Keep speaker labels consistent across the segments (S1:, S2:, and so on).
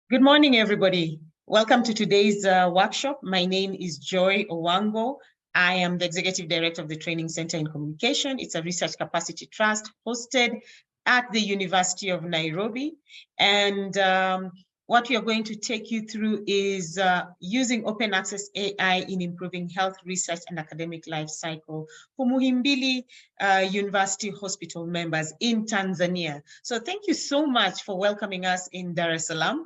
S1: Good morning, everybody. Welcome to today's workshop. My name is Joy Owango. I am the Executive Director of the Training Center in Communication. It's a research capacity trust hosted at the University of Nairobi. And what we are going to take you through is using open access AI in improving health research and academic life cycle for Muhimbili University Hospital members in Tanzania. So thank you so much for welcoming us in Dar es Salaam.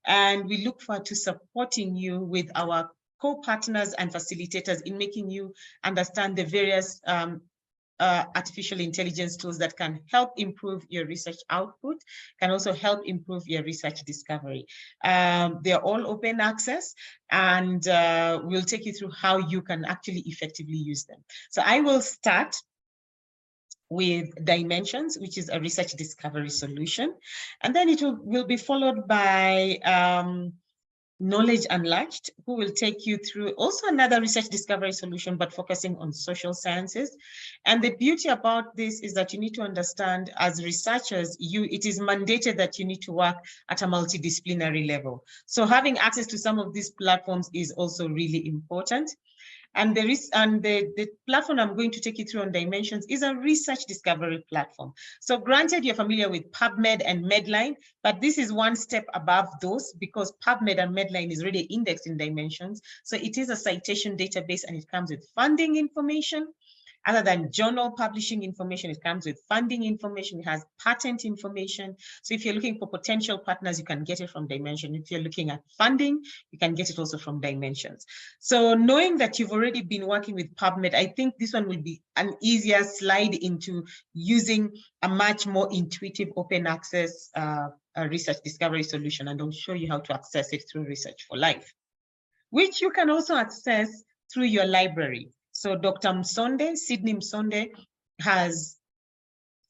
S1: And we look forward to supporting you with our co-partners and facilitators in making you understand the various artificial intelligence tools that can help improve your research output, can also help improve your research discovery. They're all open access, and we'll take you through how you can actually effectively use them. So I will start with Dimensions, which is a research discovery solution. And then it will be followed by Knowledge Unlatched, who will take you through also another research discovery solution, but focusing on social sciences. And the beauty about this is that you need to understand, as researchers, it is mandated that you need to work at a multidisciplinary level. So having access to some of these platforms is also really important. And the platform I'm going to take you through on Dimensions is a research discovery platform. So granted, you're familiar with PubMed and Medline, but this is one step above those because PubMed and Medline is already indexed in Dimensions. So it is a citation database and it comes with funding information. Other than journal publishing information, it comes with funding information, it has patent information. So if you're looking for potential partners, you can get it from Dimension. If you're looking at funding, you can get it also from Dimensions. So knowing that you've already been working with PubMed, I think this one will be an easier slide into using a much more intuitive open access research discovery solution. And I'll show you how to access it through Research for Life, which you can also access through your library. So Dr. Msonde, Sydney Msonde,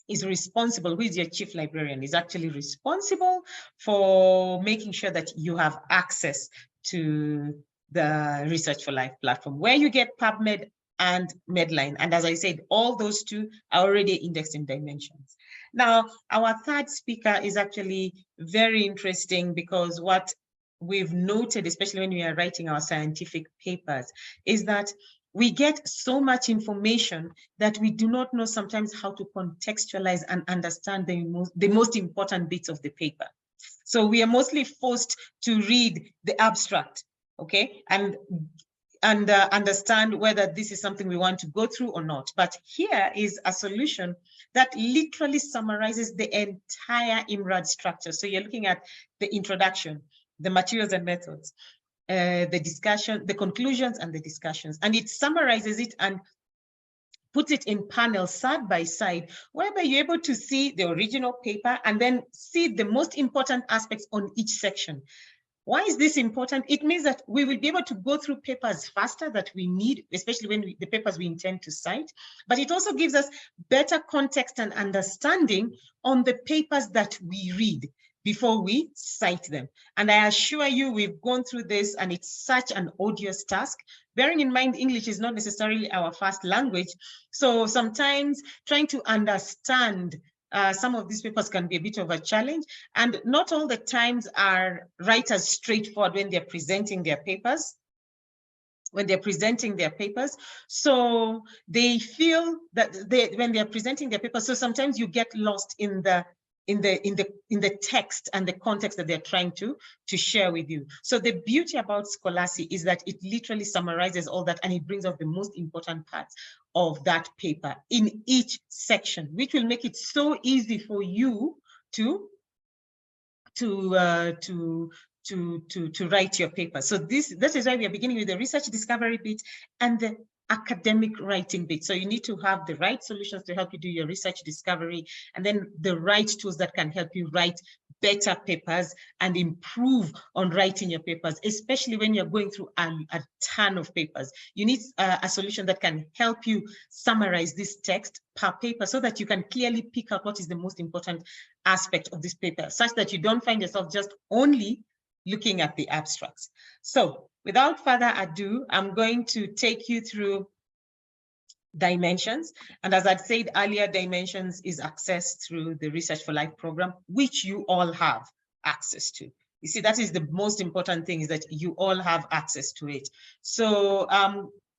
S1: is responsible, who is your chief librarian, is actually responsible for making sure that you have access to the Research for Life platform, where you get PubMed and Medline. And as I said, all those two are already indexed in Dimensions. Now, our third speaker is actually very interesting because what we've noted, especially when we are writing our scientific papers, is that we get so much information that we do not know sometimes how to contextualize and understand the most important bits of the paper. So we are mostly forced to read the abstract, okay, and understand whether this is something we want to go through or not. But here is a solution that literally summarizes the entire IMRAD structure. So you're looking at the introduction, the materials and methods, the discussion, the conclusions and the discussions, and it summarizes it and puts it in panels side by side, whereby you're able to see the original paper and then see the most important aspects on each section. Why is this important? It means that we will be able to go through papers faster that we need, especially when the papers we intend to cite, but it also gives us better context and understanding on the papers that we read before we cite them. And I assure you, we've gone through this and it's such an odious task. Bearing in mind, English is not necessarily our first language. So sometimes trying to understand some of these papers can be a bit of a challenge. And not all the times are writers straightforward when they're presenting their papers. So they feel that when they're presenting their papers, so sometimes you get lost in the text and the context that they're trying to share with you. So the beauty about Scholarcy is that it literally summarizes all that and it brings out the most important parts of that paper in each section, which will make it so easy for you to write your paper. So that is why we are beginning with the research discovery bit and the academic writing bit. So you need to have the right solutions to help you do your research discovery, and then the right tools that can help you write better papers and improve on writing your papers, especially when you're going through a ton of papers. You need a solution that can help you summarize this text per paper so that you can clearly pick out what is the most important aspect of this paper, such that you don't find yourself just only looking at the abstracts. So without further ado, I'm going to take you through Dimensions. And as I'd said earlier, Dimensions is accessed through the Research for Life program, which you all have access to. You see, that is the most important thing, is that you all have access to it. So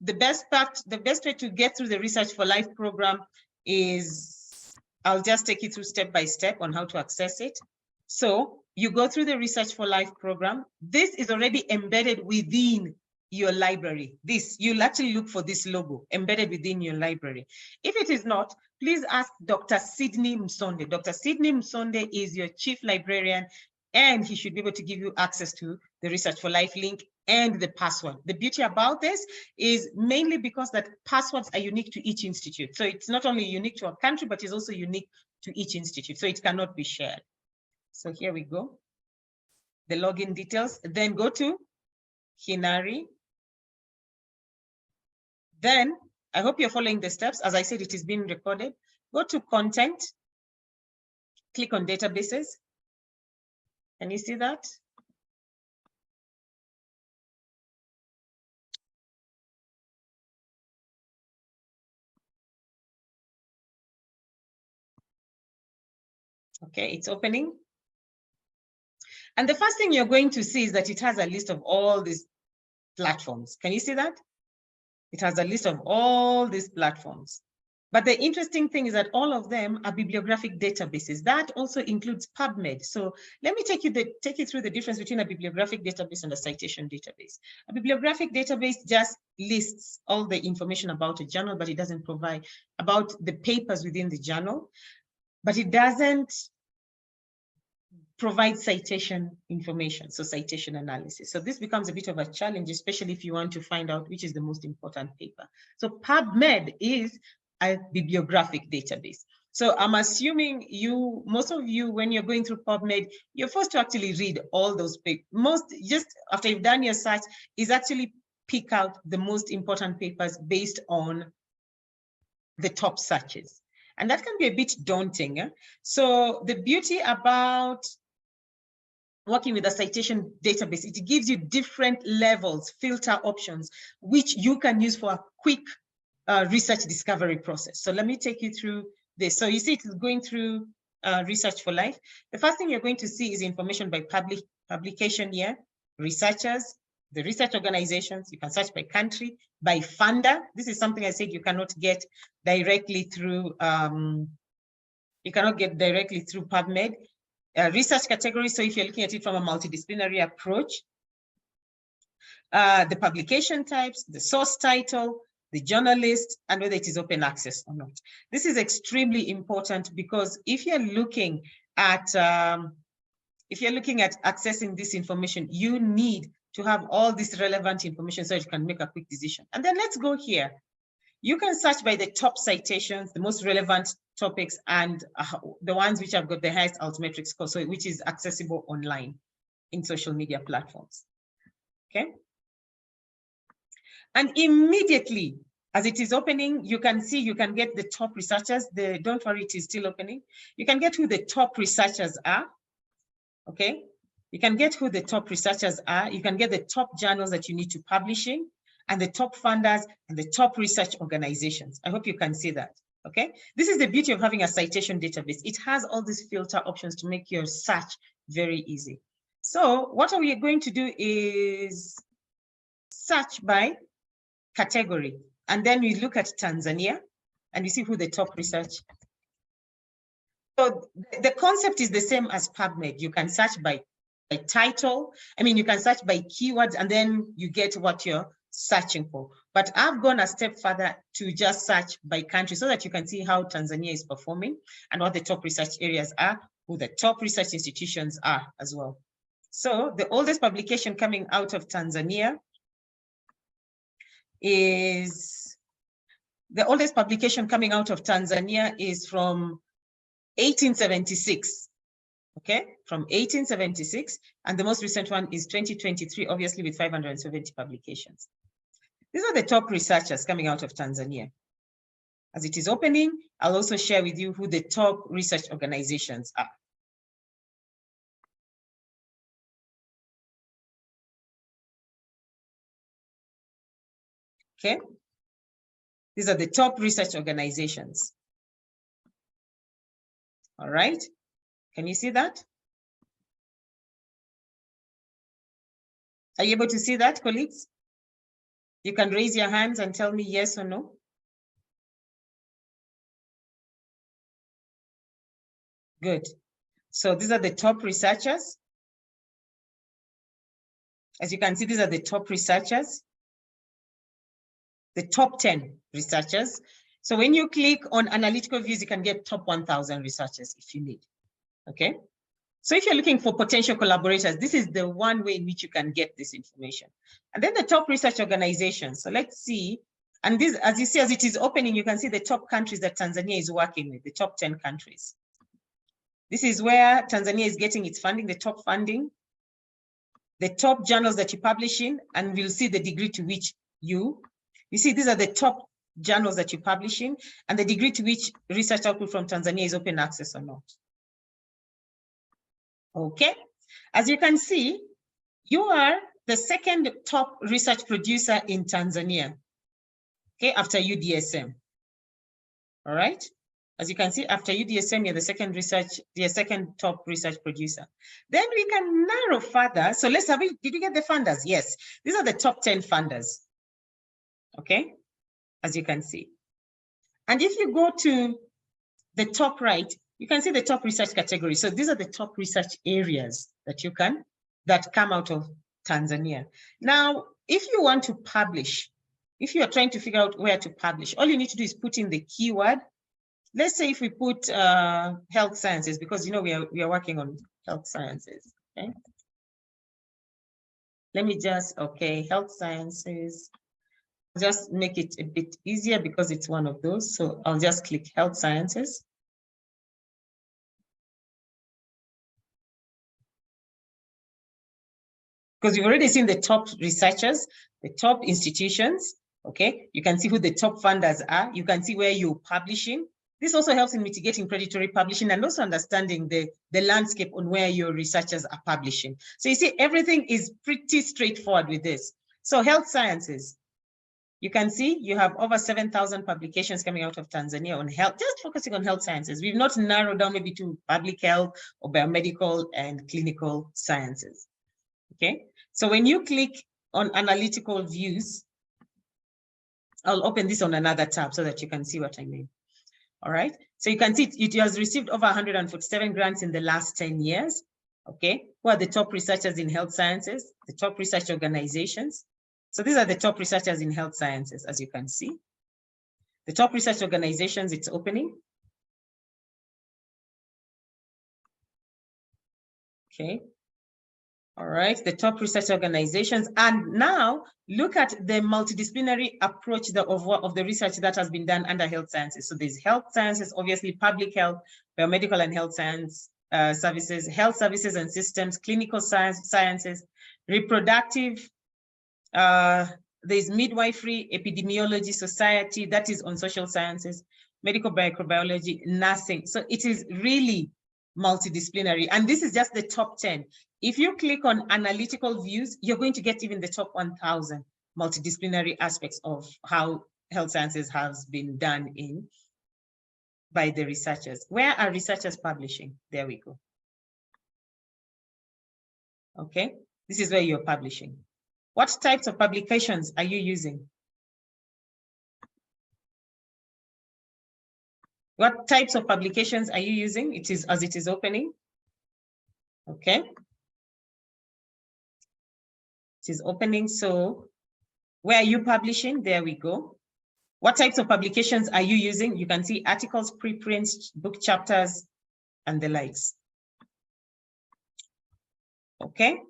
S1: the best way to get through the Research for Life program is, I'll just take you through step by step on how to access it. So you go through the Research for Life program. This is already embedded within your library. You'll actually look for this logo embedded within your library. If it is not, please ask Dr. Sydney Msonde. Dr. Sydney Msonde is your chief librarian, and he should be able to give you access to the Research for Life link and the password. The beauty about this is mainly because that passwords are unique to each institute. So it's not only unique to our country, but it's also unique to each institute. So it cannot be shared. So here we go. The login details. Then go to Hinari. Then, I hope you're following the steps. As I said, it is being recorded. Go to content. Click on databases. Can you see that? Okay, it's opening. And the first thing you're going to see is that it has a list of all these platforms. Can you see that? It has a list of all these platforms. But the interesting thing is that all of them are bibliographic databases. That also includes PubMed. So let me take you through the difference between a bibliographic database and a citation database. A bibliographic database just lists all the information about a journal, but it doesn't provide about the papers within the journal, but it doesn't provide citation information, so citation analysis. So this becomes a bit of a challenge, especially if you want to find out which is the most important paper. So PubMed is a bibliographic database. So I'm assuming most of you, when you're going through PubMed, you're forced to actually read all those papers. Just after you've done your search, is actually pick out the most important papers based on the top searches. And that can be a bit daunting. So the beauty about working with a citation database, it gives you different levels, filter options, which you can use for a quick research discovery process. So let me take you through this. So you see it's going through Research for Life. The first thing you're going to see is information by publication year, researchers, the research organizations. You can search by country, by funder. This is something I said you cannot get directly through, PubMed. Research categories, so if you're looking at it from a multidisciplinary approach, the publication types, the source title, the journalist, and whether it is open access or not. This is extremely important because if you're looking at accessing this information, you need to have all this relevant information so you can make a quick decision. And then let's go here. You can search by the top citations, the most relevant topics, and the ones which have got the highest altmetric score, so which is accessible online in social media platforms. Okay. And immediately, as it is opening, you can see, you can get the top researchers. Don't worry, it is still opening. You can get who the top researchers are. Okay. You can get who the top researchers are. You can get the top journals that you need to publish in, and the top funders and the top research organizations. I hope you can see that, okay? This is the beauty of having a citation database. It has all these filter options to make your search very easy. So what we are going to do is search by category. And then we look at Tanzania and we see who the top research. So the concept is the same as PubMed. You can search by title. I mean, you can search by keywords and then you get what you're searching for. But I've gone a step further to just search by country so that you can see how Tanzania is performing and what the top research areas are, who the top research institutions are as well. So the oldest publication coming out of Tanzania is from 1876. Okay, from 1876, and the most recent one is 2023, obviously with 570 publications. These are the top researchers coming out of Tanzania. As it is opening, I'll also share with you who the top research organizations are. Okay, these are the top research organizations. All right, can you see that? Are you able to see that, colleagues? You can raise your hands and tell me yes or no. Good. So these are the top researchers. As you can see, these are the top researchers, the top 10 researchers. So when you click on analytical views, you can get top 1,000 researchers if you need, okay? So if you're looking for potential collaborators, this is the one way in which you can get this information. And then the top research organizations. So let's see, and this, as you see, as it is opening, you can see the top countries that Tanzania is working with, the top 10 countries. This is where Tanzania is getting its funding, the top funding, the top journals that you publish in, and we'll see the degree to which you see, these are the top journals that you publish in, and the degree to which research output from Tanzania is open access or not. Okay, as you can see, you are the second top research producer in Tanzania, okay, after UDSM. All right, as you can see, after UDSM, you're the second top research producer. Then we can narrow further. So let's have it. Did you get the funders? Yes, these are the top 10 funders. Okay, as you can see. And if you go to the top right, you can see the top research category. So these are the top research areas that come out of Tanzania. Now, if you want to publish, if you are trying to figure out where to publish, all you need to do is put in the keyword. Let's say if we put health sciences, because you know we are working on health sciences. Okay. Let me just, okay, health sciences. Just make it a bit easier because it's one of those. So I'll just click health sciences. Because you've already seen the top researchers, the top institutions, okay? You can see who the top funders are. You can see where you're publishing. This also helps in mitigating predatory publishing and also understanding the landscape on where your researchers are publishing. So you see, everything is pretty straightforward with this. So health sciences, you can see you have over 7,000 publications coming out of Tanzania on health, just focusing on health sciences. We've not narrowed down maybe to public health or biomedical and clinical sciences. Okay, so when you click on analytical views, I'll open this on another tab so that you can see what I mean. All right, so you can see it has received over 147 grants in the last 10 years. Okay, who are the top researchers in health sciences, the top research organizations? So these are the top researchers in health sciences, as you can see. The top research organizations, it's opening. Okay. All right, the top research organizations. And now look at the multidisciplinary approach of the research that has been done under health sciences. So there's health sciences, obviously public health, biomedical and health science services, health services and systems, clinical sciences, reproductive, there's midwifery, epidemiology, society, that is on social sciences, medical microbiology, nursing. So it is really multidisciplinary. And this is just the top 10. If you click on analytical views, you're going to get even the top 1,000 multidisciplinary aspects of how health sciences has been done by the researchers. Where are researchers publishing? There we go. Okay, this is where you're publishing. What types of publications are you using? What types of publications are you using? It is as it is opening. Okay. It is opening. So where are you publishing? There we go. What types of publications are you using? You can see articles, preprints, book chapters, and the likes. Okay.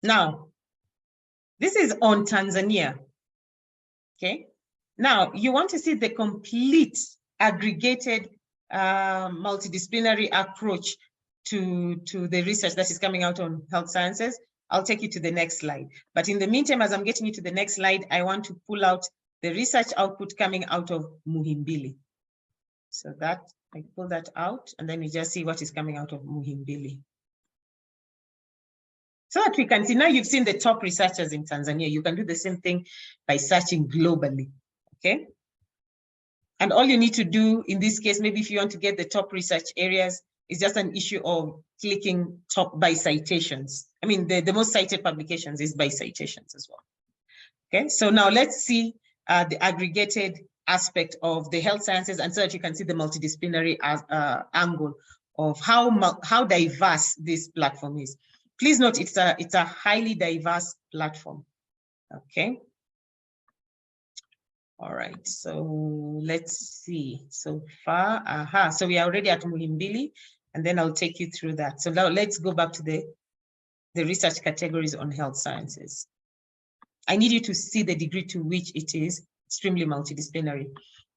S1: Now, this is on Tanzania. Okay. Now, you want to see the complete aggregated multidisciplinary approach to the research that is coming out on health sciences. I'll take you to the next slide. But in the meantime, as I'm getting you to the next slide, I want to pull out the research output coming out of Muhimbili. So that, I pull that out, and then you just see what is coming out of Muhimbili. So that we can see, now you've seen the top researchers in Tanzania. You can do the same thing by searching globally, okay? And all you need to do in this case, maybe if you want to get the top research areas, It's just an issue of clicking top by citations. I mean, the most cited publications is by citations as well. Okay, so now let's see the aggregated aspect of the health sciences, and so that you can see the multidisciplinary angle of how diverse this platform is. Please note it's a highly diverse platform. Okay. All right, so let's see. So far, so we are already at Muhimbili, and then I'll take you through that. So now let's go back to the research categories on health sciences. I need you to see the degree to which it is extremely multidisciplinary.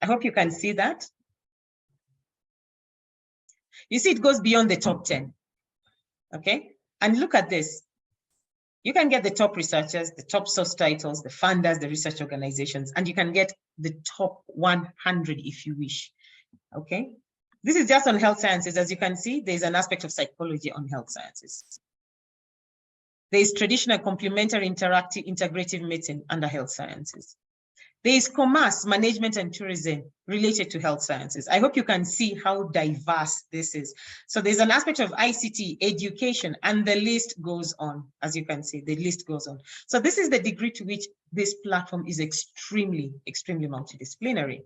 S1: I hope you can see that. You see, it goes beyond the top 10. Okay, and look at this. You can get the top researchers, the top source titles, the funders, the research organizations, and you can get the top 100 if you wish. Okay, this is just on health sciences. As you can see, there's an aspect of psychology on health sciences. There is traditional, complementary, interactive, integrative medicine under health sciences. There is commerce, management, and tourism related to health sciences. I hope you can see how diverse this is. So there's an aspect of ICT, education, and the list goes on. As you can see, the list goes on. So this is the degree to which this platform is extremely, extremely multidisciplinary.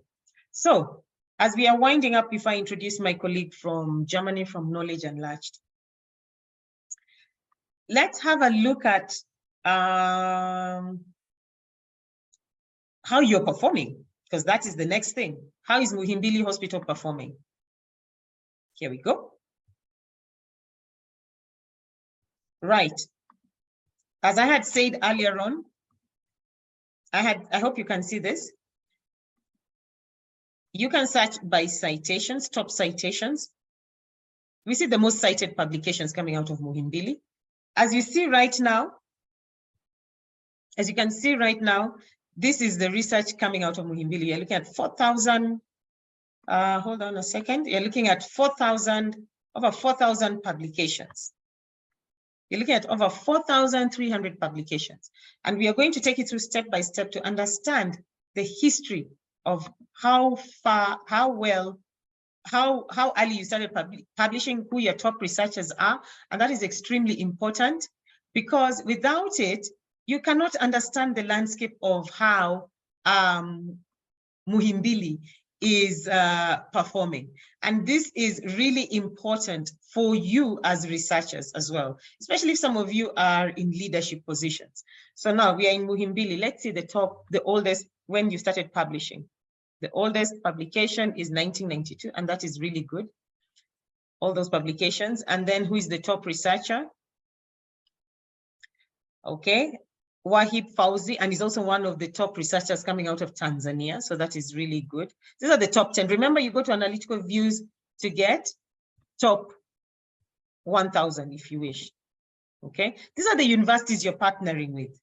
S1: So as we are winding up, if I introduce my colleague from Germany, from Knowledge Unlatched, let's have a look at how you're performing, because that is the next thing. How is Muhimbili Hospital performing? Here we go. Right. As I had said earlier on, I hope you can see this. You can search by citations, top citations. We see the most cited publications coming out of Muhimbili. As you see right now, as you can see right now, this is the research coming out of Muhimbili. You're looking at 4,000, hold on a second. You're looking at 4,000, over 4,000 publications. You're looking at over 4,300 publications. And we are going to take you through step by step to understand the history of how far, how early you started publishing, who your top researchers are. And that is extremely important, because without it, you cannot understand the landscape of how Muhimbili is performing. And this is really important for you as researchers as well, especially if some of you are in leadership positions. So now we are in Muhimbili. Let's see the oldest, when you started publishing. The oldest publication is 1992, and that is really good. All those publications. And then who is the top researcher? Okay. Wahib Fauzi, and he's also one of the top researchers coming out of Tanzania. So that is really good. These are the top 10. Remember, you go to analytical views to get top 1,000 if you wish. Okay. These are the universities you're partnering with.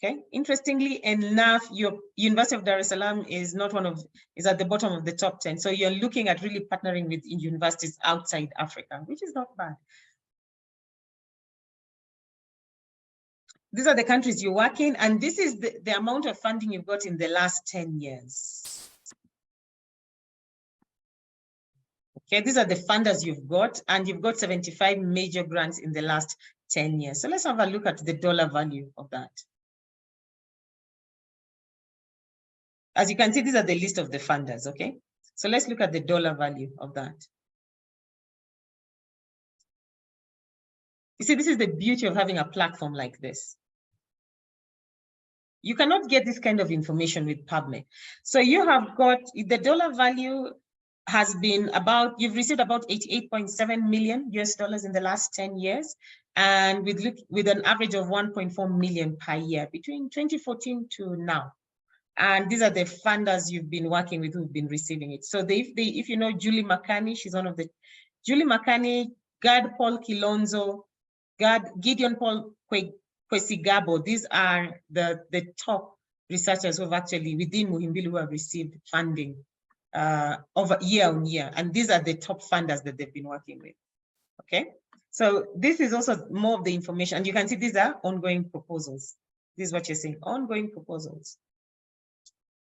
S1: Okay. Interestingly enough, your University of Dar es Salaam is at the bottom of the top 10. So you're looking at really partnering with universities outside Africa, which is not bad. These are the countries you work in, and this is the amount of funding you've got in the last 10 years. Okay, these are the funders you've got, and you've got 75 major grants in the last 10 years. So let's have a look at the dollar value of that. As you can see, these are the list of the funders, okay? So let's look at the dollar value of that. You see, this is the beauty of having a platform like this. You cannot get this kind of information with PubMed. So you have got, the dollar value has been about, you've received about $88.7 million US in the last 10 years, and with an average of 1.4 million per year between 2014 to now. And these are the funders you've been working with who've been receiving it. So if you know Julie Makani, she's one of the, Julie Makani, Gad Paul Kilonzo, Gideon Paul Kwesigabo, these are the top researchers who have actually, within Muhimbili, who have received funding over year on year. And these are the top funders that they've been working with, okay? So this is also more of the information. And you can see these are ongoing proposals. This is what you're seeing, ongoing proposals.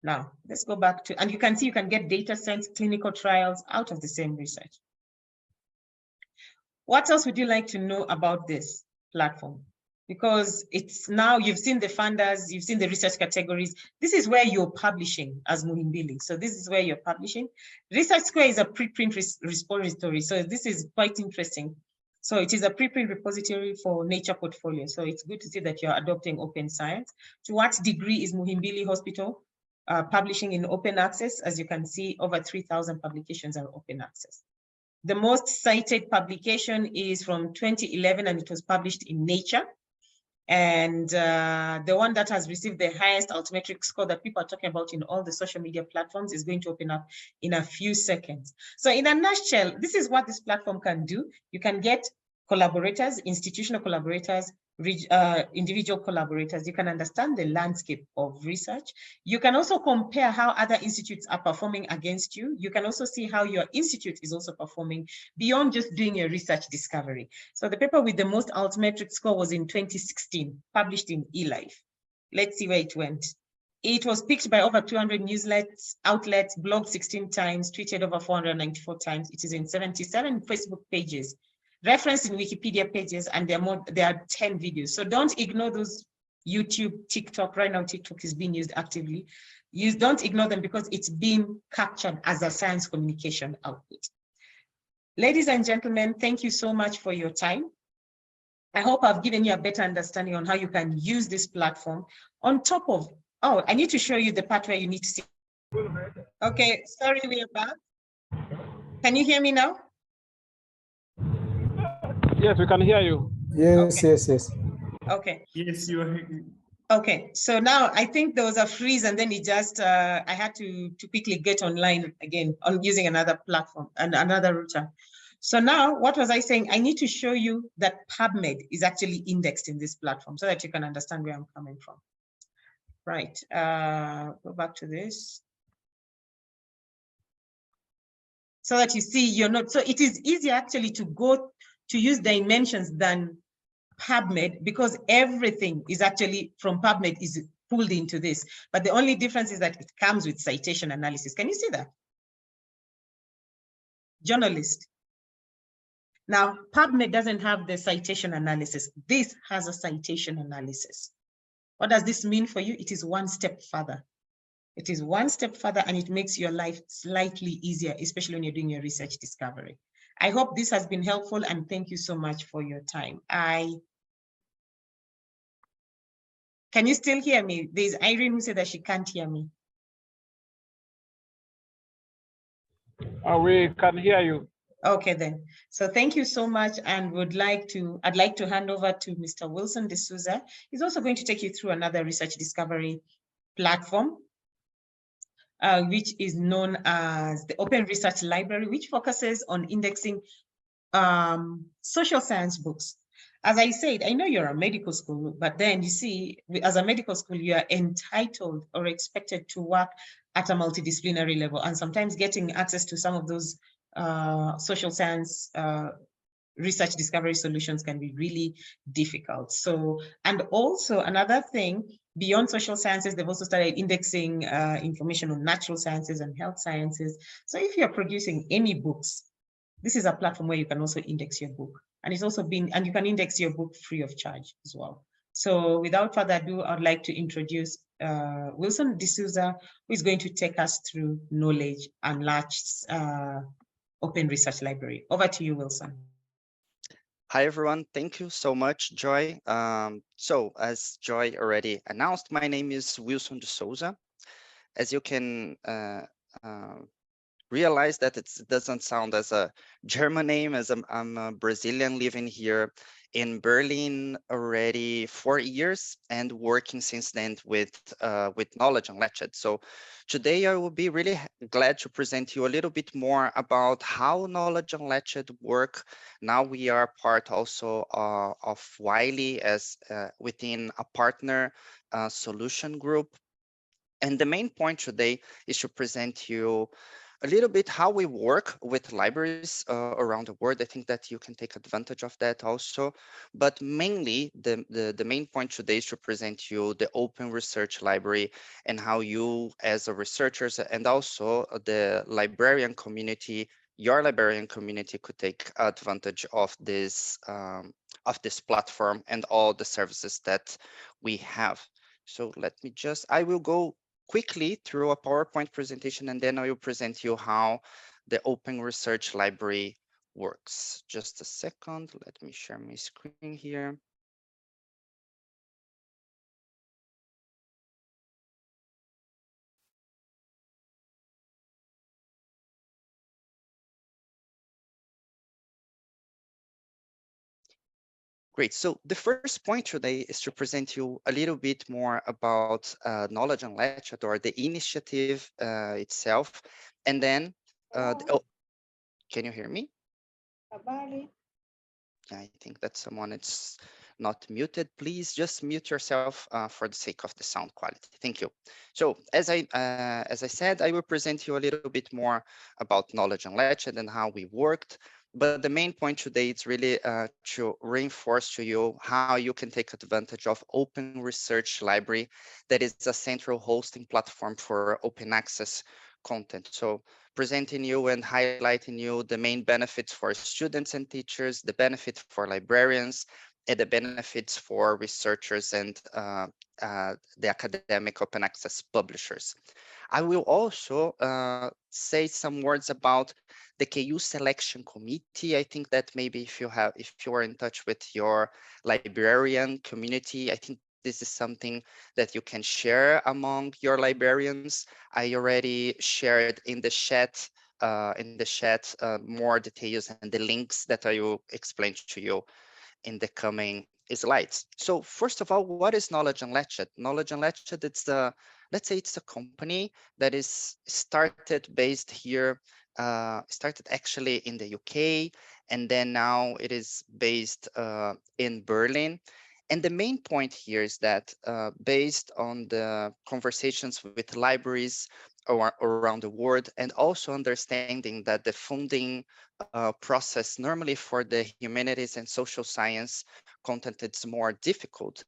S1: Now, let's go back to, and you can see you can get data sets, clinical trials out of the same research. What else would you like to know about this platform? Because it's now, you've seen the funders, you've seen the research categories. This is where you're publishing as Muhimbili. So this is where you're publishing. Research Square is a preprint repository. So this is quite interesting. So it is a preprint repository for Nature portfolio. So it's good to see that you're adopting open science. To what degree is Muhimbili Hospital publishing in open access? As you can see, over 3,000 publications are open access. The most cited publication is from 2011, and it was published in Nature. And the one that has received the highest altmetric score that people are talking about in all the social media platforms is going to open up in a few seconds. So in a nutshell, this is what this platform can do. You can get collaborators, institutional collaborators, individual collaborators. You can understand the landscape of research. You can also compare how other institutes are performing against you. You can also see how your institute is also performing beyond just doing a research discovery. So the paper with the most altmetric score was in 2016, published in eLife. Let's see where it went. It was picked by over 200 newsletters, outlets, blogged 16 times, tweeted over 494 times. It is in 77 Facebook pages, referenced in Wikipedia pages, and there are 10 videos. So don't ignore those YouTube, TikTok. Right now, TikTok is being used actively. Don't ignore them because it's being captured as a science communication output. Ladies and gentlemen, thank you so much for your time. I hope I've given you a better understanding on how you can use this platform on top of, oh, I need to show you the part where you need to see. Okay, sorry, we are back. Can you hear me now?
S2: Yes, we can hear you.
S3: Yes, okay. Yes.
S1: Okay.
S4: Yes, you are.
S1: Okay, so now I think there was a freeze, and then it just, I had to quickly get online again on using another platform and another router. So now, what was I saying? I need to show you that PubMed is actually indexed in this platform so that you can understand where I'm coming from. Right, go back to this. So that you see you're not, so it is easier actually to go to use dimensions than PubMed, because everything is actually from PubMed is pulled into this. But the only difference is that it comes with citation analysis. Can you see that? Journalist. Now, PubMed doesn't have the citation analysis. This has a citation analysis. What does this mean for you? It is one step further. It is one step further, and it makes your life slightly easier, especially when you're doing your research discovery. I hope this has been helpful, and thank you so much for your time. Can you still hear me? There's Irene who said that she can't hear me.
S2: We can hear you.
S1: Okay then. So thank you so much, and I'd like to hand over to Mr. Wilson D'Souza. He's also going to take you through another research discovery platform, which is known as the Open Research Library, which focuses on indexing social science books. As I said, I know you're a medical school, but then you see, as a medical school, you are entitled or expected to work at a multidisciplinary level, and sometimes getting access to some of those social science research discovery solutions can be really difficult. So, and also another thing, beyond social sciences, they've also started indexing information on natural sciences and health sciences. So if you're producing any books, this is a platform where you can also index your book. And it's also been, and you can index your book free of charge as well. So without further ado, I'd like to introduce Wilson D'Souza, who is going to take us through Knowledge Unlatched Open Research Library. Over to you, Wilson.
S5: Hi, everyone. Thank you so much, Joy. So as Joy already announced, my name is Wilson D'Souza. As you can realize that it doesn't sound as a German name, as I'm a Brazilian living here in Berlin already 4 years and working since then with Knowledge Unlatched. So today I will be really glad to present you a little bit more about how Knowledge Unlatched work. Now we are part also of Wiley as within a partner solution group. And the main point today is to present you a little bit how we work with libraries around the world. I think that you can take advantage of that also. But mainly, the main point today is to present you the Open Research Library and how you, as a researchers and also the librarian community, your librarian community could take advantage of this platform and all the services that we have. So let me just, I will go quickly through a PowerPoint presentation, and then I will present you how the Open Research Library works. Just a second, let me share my screen here. Great. So the first point today is to present you a little bit more about Knowledge Unlatched, or the initiative itself. And then, oh, can you hear me? I think that someone is not muted. Please just mute yourself for the sake of the sound quality. Thank you. So as I said, I will present you a little bit more about Knowledge Unlatched and how we worked. But the main point today is really to reinforce to you how you can take advantage of Open Research Library, that is a central hosting platform for open access content. So presenting you and highlighting you the main benefits for students and teachers, the benefit for librarians, and the benefits for researchers and the academic open access publishers. I will also say some words about the KU selection committee. I think that maybe if you are in touch with your librarian community, I think this is something that you can share among your librarians. I already shared in the chat more details and the links that I will explain to you in the coming slides. So first of all, what is Knowledge Unlatched? Knowledge Unlatched, let's say it's a company that is started based here, started actually in the UK, and then now it is based in Berlin. And the main point here is that based on the conversations with libraries around the world, and also understanding that the funding process normally for the humanities and social science content is more difficult,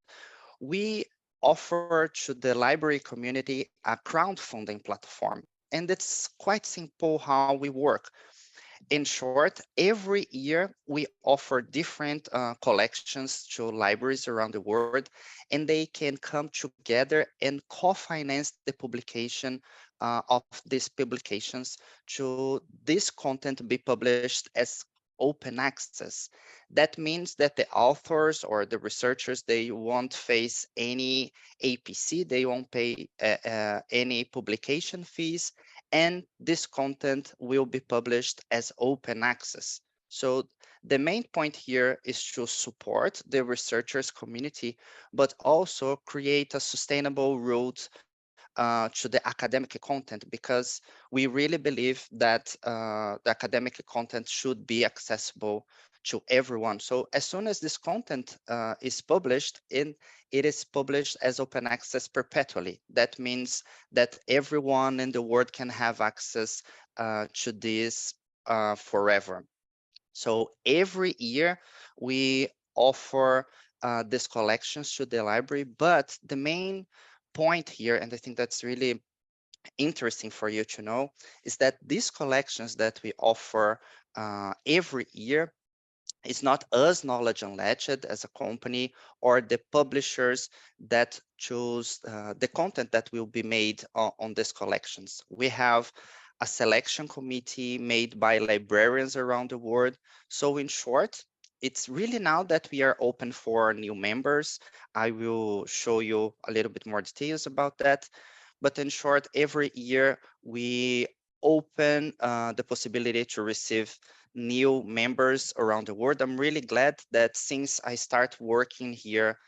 S5: we offer to the library community a crowdfunding platform. And it's quite simple how we work. In short, every year we offer different collections to libraries around the world, and they can come together and co-finance the publication of these publications to this content be published as open access. That means that the authors or the researchers, they won't face any APC, they won't pay any publication fees, and this content will be published as open access. So the main point here is to support the researchers community, but also create a sustainable route to the academic content, because we really believe that the academic content should be accessible to everyone. So as soon as this content is published, it is published as open access perpetually. That means that everyone in the world can have access to this forever. So every year we offer these collections to the library, but the main point here, and I think that's really interesting for you to know, is that these collections that we offer every year is not us, Knowledge Unlatched, as a company, or the publishers that choose the content that will be made on these collections. We have a selection committee made by librarians around the world. So in short, it's really now that we are open for new members. I will show you a little bit more details about that. But in short, every year we open the possibility to receive new members around the world. I'm really glad that since I start working here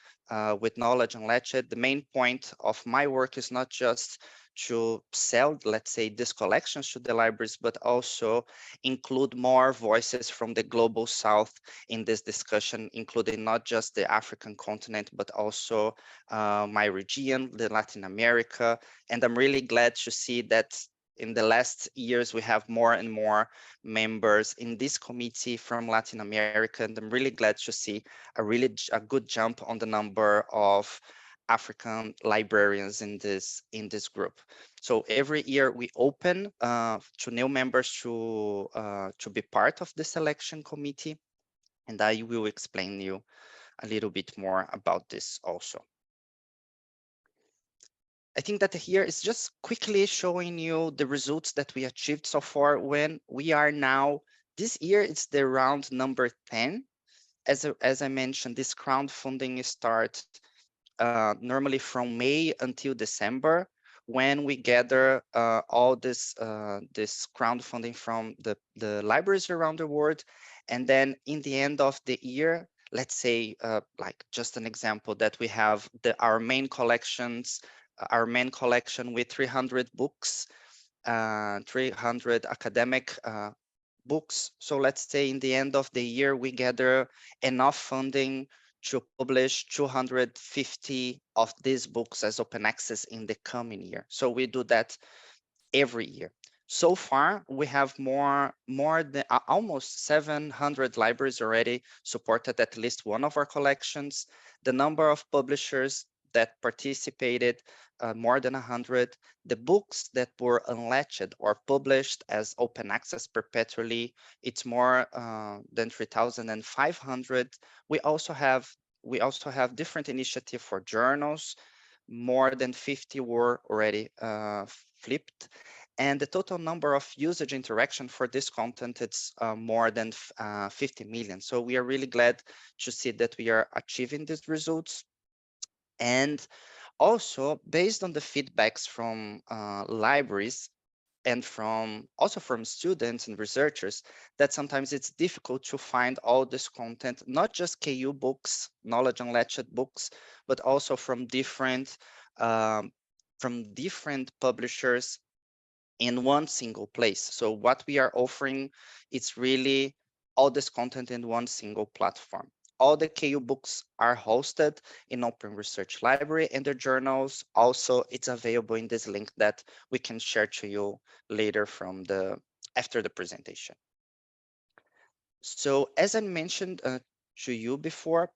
S5: with Knowledge Unlatched, the main point of my work is not just to sell, let's say, these collections to the libraries, but also include more voices from the global south in this discussion, including not just the African continent, but also my region, the Latin America. And I'm really glad to see that in the last years, we have more and more members in this committee from Latin America. And I'm really glad to see a good jump on the number of African librarians in this group. So every year we open to new members to be part of the selection committee, and I will explain you a little bit more about this also. I think that here is just quickly showing you the results that we achieved so far. When we are now, this year it's the round number 10. As I mentioned, this crowdfunding starts normally from May until December, when we gather all this crowdfunding from the libraries around the world. And then in the end of the year, let's say like just an example, that we have our main collections, our main collection with 300 books, 300 academic books. So let's say in the end of the year, we gather enough funding to publish 250 of these books as open access in the coming year. So we do that every year. So far, we have more than almost 700 libraries already supported at least one of our collections. The number of publishers that participated, more than 100. The books that were unlatched or published as open access perpetually, it's more than 3,500. We also have different initiatives for journals. More than 50 were already flipped, and the total number of usage interaction for this content, it's more than 50 million. So we are really glad to see that we are achieving these results. And also, based on the feedbacks from libraries and also from students and researchers, that sometimes it's difficult to find all this content, not just KU books, Knowledge Unlatched books, but also um, from different publishers in one single place. So what we are offering is really all this content in one single platform. All the KU books are hosted in Open Research Library, and the journals also, it's available in this link that we can share to you later after the presentation. So as I mentioned to you before,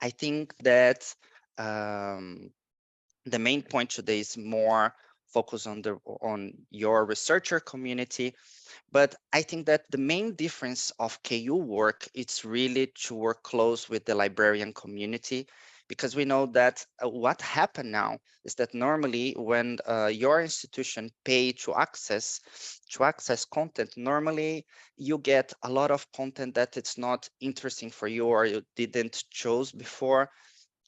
S5: I think that the main point today is more focus on your researcher community. But I think that the main difference of KU work, it's really to work close with the librarian community, because we know that what happened now is that normally when your institution pay to access content, normally you get a lot of content that it's not interesting for you or you didn't choose before.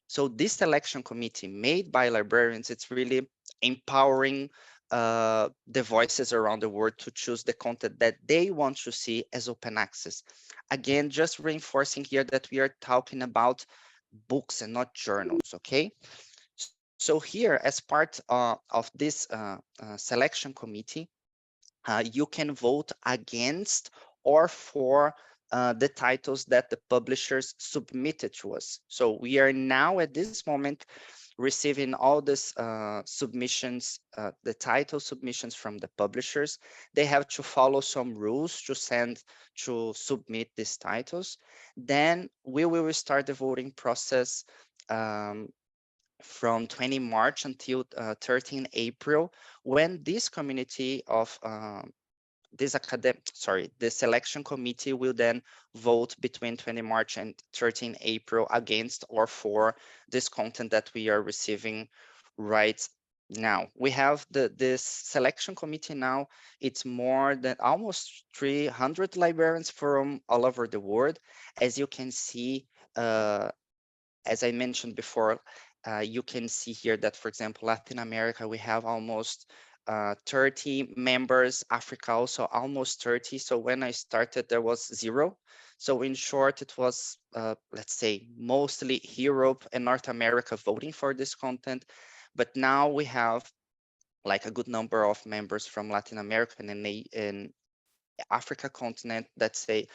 S5: So this selection committee made by librarians, it's really empowering the voices around the world to choose the content that they want to see as open access. Again, just reinforcing here that we are talking about books and not journals, okay? So here, as part of this selection committee, you can vote against or for the titles that the publishers submitted to us. So we are now at this moment receiving all these submissions, the title submissions from the publishers. They have to follow some rules to submit these titles. Then we will start the voting process from 20 March until 13 April, when this community of the selection committee will then vote between 20 March and 13 April against or for this content that we are receiving right now. We have this selection committee now. It's more than almost 300 librarians from all over the world. As you can see, as I mentioned before, you can see here that, for example, Latin America, we have almost 30 members, Africa also almost 30. So when I started, there was 0. So in short, it was, let's say, mostly Europe and North America voting for this content. But now we have like a good number of members from Latin America and in Africa continent, let's say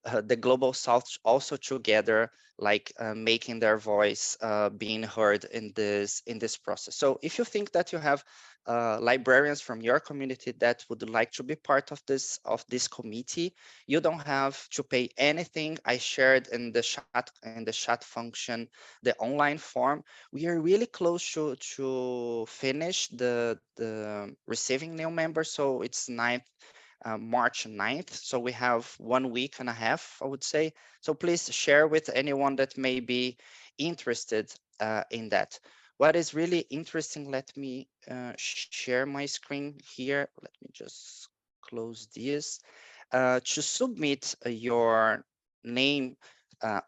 S5: the global south also together, like making their voice being heard in this process. So if you think that you have librarians from your community that would like to be part of this committee, you don't have to pay anything. I shared in the chat function the online form. We are really close to finish the receiving new members, so it's March 9th. So we have 1 week and a half, I would say. So please share with anyone that may be interested in that. What is really interesting, let me share my screen here. Let me just close this. To submit your name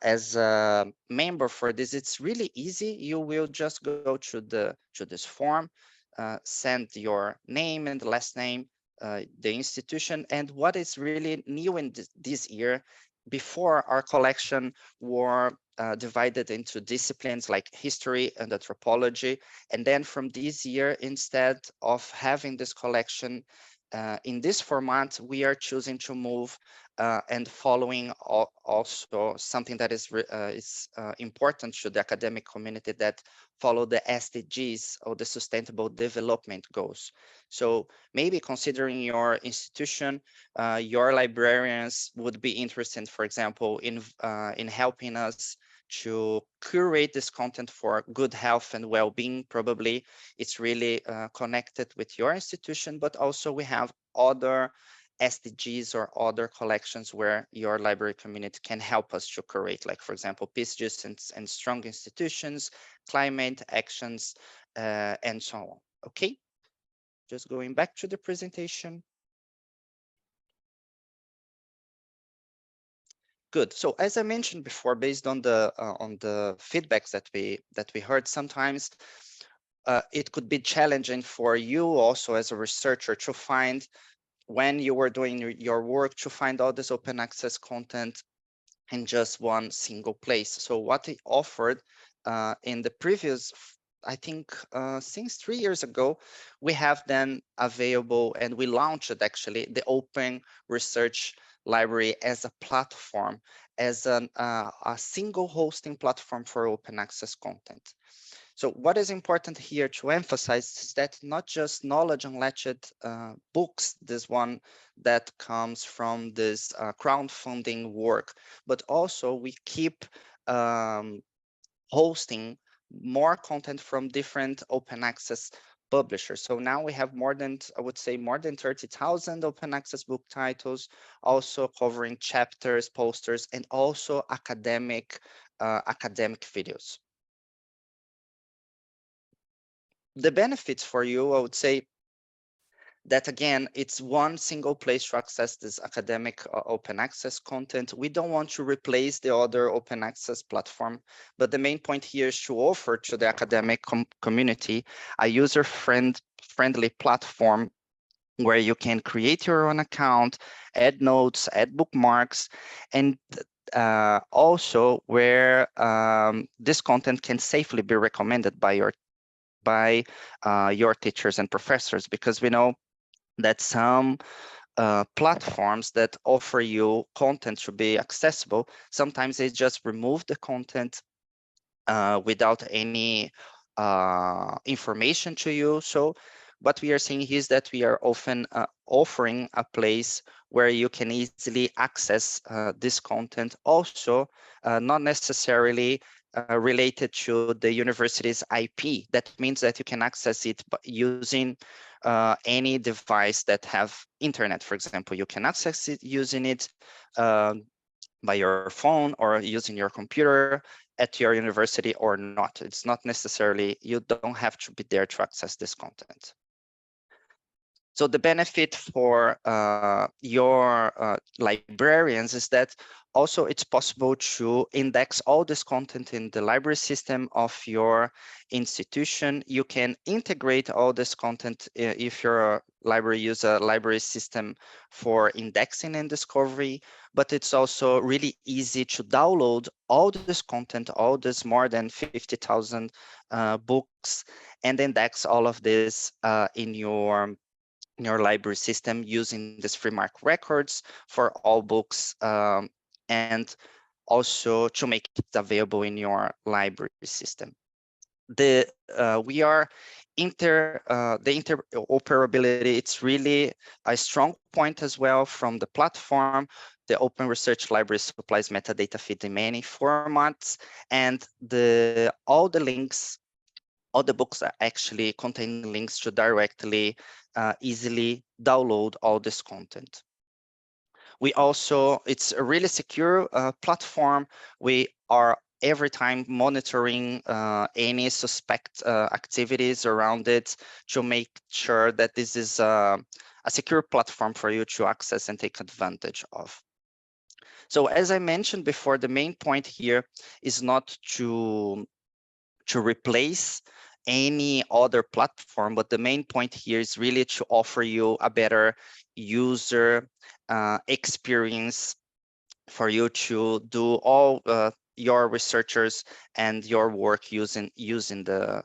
S5: as a member for this, it's really easy. You will just go to this form, send your name and the last name, the institution, and what is really new in this year. Before, our collection were divided into disciplines like history and anthropology, and then from this year, instead of having this collection in this format, we are choosing to move and following also something that is important to the academic community, that follow the SDGs, or the Sustainable Development Goals. So maybe considering your institution, your librarians would be interested, for example, in helping us to curate this content for good health and well-being. Probably it's really connected with your institution, but also we have other SDGs or other collections where your library community can help us to curate, like, for example, peace, justice, and strong institutions, climate actions, and so on. Okay, just going back to the presentation. Good. So as I mentioned before, based on the feedbacks that we heard, sometimes it could be challenging for you also as a researcher to find, when you were doing your work, to find all this open access content in just one single place. So what they offered in the previous, I think since 3 years ago, we have then available, and we launched actually the Open Research Library as a platform, as a single hosting platform for open access content. So what is important here to emphasize is that not just Knowledge Unlatched books, this one that comes from this crowdfunding work, but also we keep hosting more content from different open access publishers. So now we have more than, I would say, more than 30,000 open access book titles, also covering chapters, posters, and also academic videos. The benefits for you, I would say that, again, it's one single place to access this academic open access content. We don't want to replace the other open access platform, but the main point here is to offer to the academic community a user-friendly platform where you can create your own account, add notes, add bookmarks, and also where this content can safely be recommended by your teachers and professors, because we know that some platforms that offer you content to be accessible, sometimes they just remove the content without any information to you. So what we are saying here is that we are often offering a place where you can easily access this content, also not necessarily related to the university's IP. That means that you can access it using any device that have internet. For example, you can access it using it by your phone or using your computer at your university or not. It's not necessarily, you don't have to be there to access this content. So the benefit for your librarians is that also it's possible to index all this content in the library system of your institution. You can integrate all this content if your library uses a library system for indexing and discovery, but it's also really easy to download all this content, all this more than 50,000 books, and index all of this in your library system using this free mark records for all books and also to make it available in your library system. We are the interoperability, it's really a strong point as well from the platform. The Open Research Library supplies metadata feed in many formats, and all the links, all the books are actually contain links to directly easily download all this content. We also, it's a really secure platform. We are every time monitoring any suspect activities around it to make sure that this is a secure platform for you to access and take advantage of. So as I mentioned before, the main point here is not to replace any other platform, but the main point here is really to offer you a better user experience for you to do all your researchers and your work using the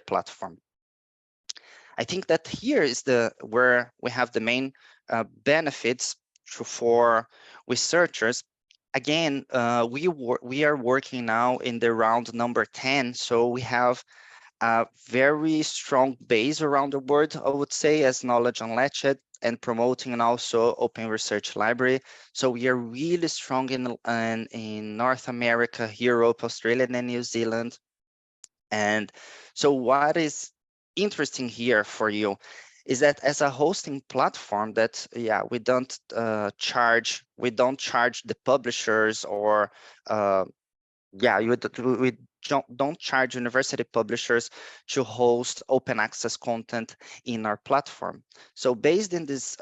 S5: platform. I think that here is where we have the main benefits for researchers. Again, we are working now in the round number 10, so we have a very strong base around the world, I would say, as Knowledge Unlatched, and promoting and also Open Research Library. So we are really strong in North America, Europe, Australia, and New Zealand. And so what is interesting here for you is that as a hosting platform that, yeah, we don't charge the publishers, or yeah, we don't charge university publishers to host open access content in our platform. So based in this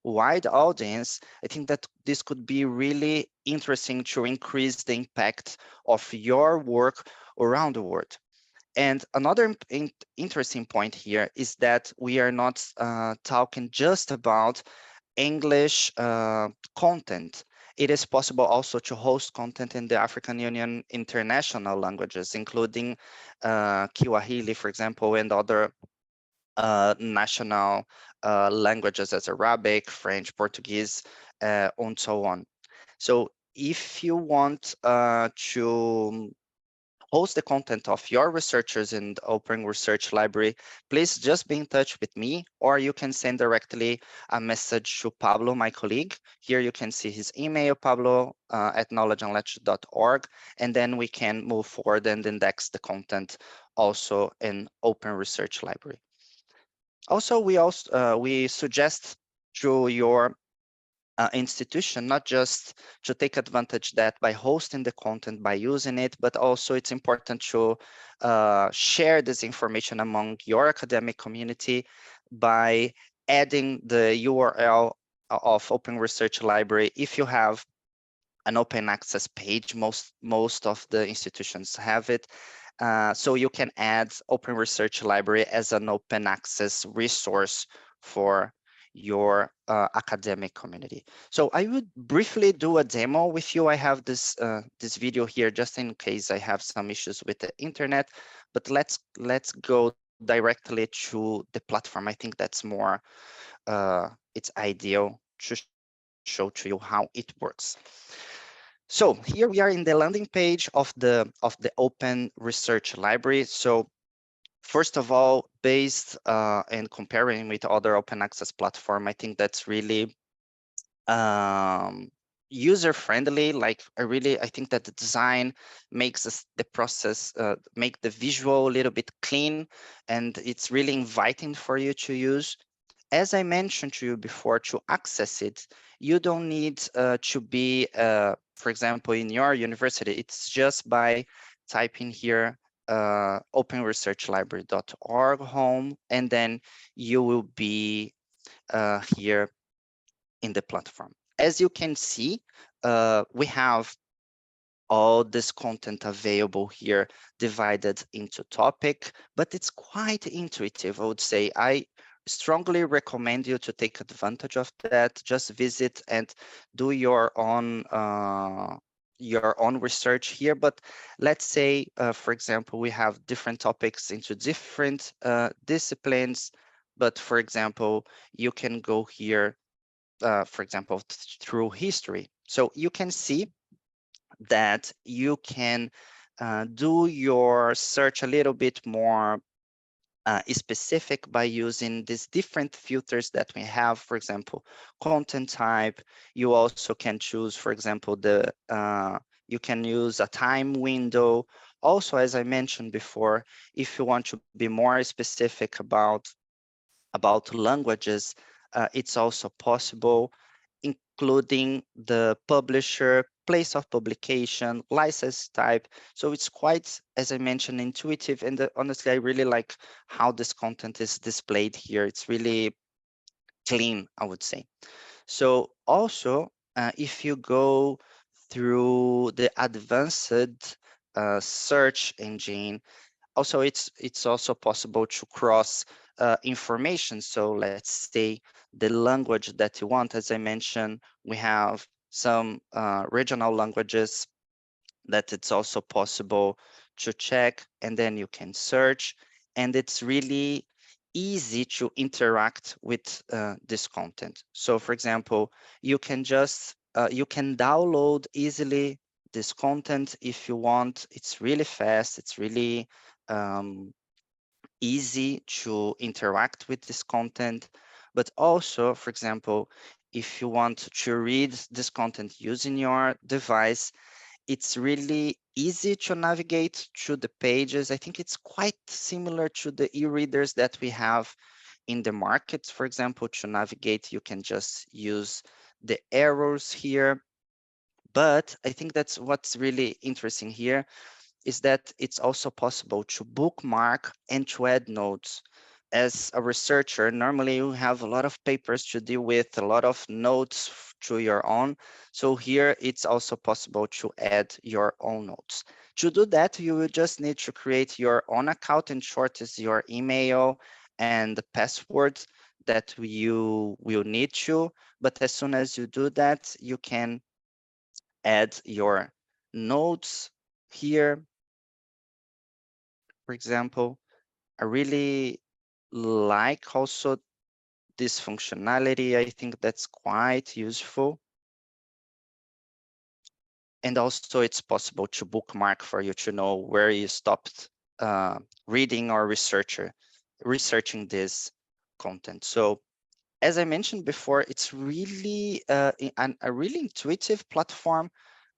S5: wide audience, I think that this could be really interesting to increase the impact of your work around the world. And another interesting point here is that we are not talking just about English content. It is possible also to host content in the African Union international languages, including Kiswahili, for example, and other national languages as Arabic, French, Portuguese, and so on. So if you want to host the content of your researchers in the Open Research Library, please just be in touch with me, or you can send directly a message to Pablo, my colleague. Here you can see his email, Pablo at knowledgeunlatched.org, and then we can move forward and index the content also in Open Research Library. Also, we suggest through your institution, not just to take advantage that by hosting the content, by using it, but also it's important to share this information among your academic community by adding the URL of Open Research Library. If you have an open access page, most of the institutions have it. So you can add Open Research Library as an open access resource for your academic community. So I would briefly do a demo with you. I have this this video here just in case I have some issues with the internet, but let's go directly to the platform. I think that's more it's ideal to show to you how it works. So here we are in the landing page of the Open Research Library. So first of all, based and comparing with other open access platform, I think that's really user friendly. Like I think that the design makes the process make the visual a little bit clean, and it's really inviting for you to use. As I mentioned to you before, to access it, you don't need to be, for example, in your university. It's just by typing here openresearchlibrary.org home, and then you will be here in the platform. As you can see, we have all this content available here divided into topic, but it's quite intuitive, I would say. I strongly recommend you to take advantage of that. Just visit and do your own research here. But let's say, for example, we have different topics into different disciplines. But for example, you can go here, for example, through history. So you can see that you can do your search a little bit more specific by using these different filters that we have. For example, content type. You also can choose, for example, you can use a time window. Also, as I mentioned before, if you want to be more specific about languages, it's also possible, including the publisher, place of publication, license type. So it's quite, as I mentioned, intuitive. And honestly, I really like how this content is displayed here. It's really clean, I would say. So also, if you go through the advanced search engine, also it's also possible to cross information. So let's say the language that you want. As I mentioned, we have some regional languages that it's also possible to check, and then you can search, and it's really easy to interact with this content. So for example, you can just you can download easily this content if you want. It's really fast, it's really um, easy to interact with this content. But also, for example, if you want to read this content using your device, it's really easy to navigate through the pages. I think it's quite similar to the e-readers that we have in the market. For example, to navigate, you can just use the arrows here. But I think that's what's really interesting here, is that it's also possible to bookmark and to add notes. As a researcher, normally you have a lot of papers to deal with, a lot of notes to your own. So here it's also possible to add your own notes. To do that, you will just need to create your own account. In short, is your email and the password that you will need to. But as soon as you do that, you can add your notes here. For example, I really like also this functionality. I think that's quite useful. And also it's possible to bookmark for you to know where you stopped reading or researching this content. So as I mentioned before, it's really a really intuitive platform.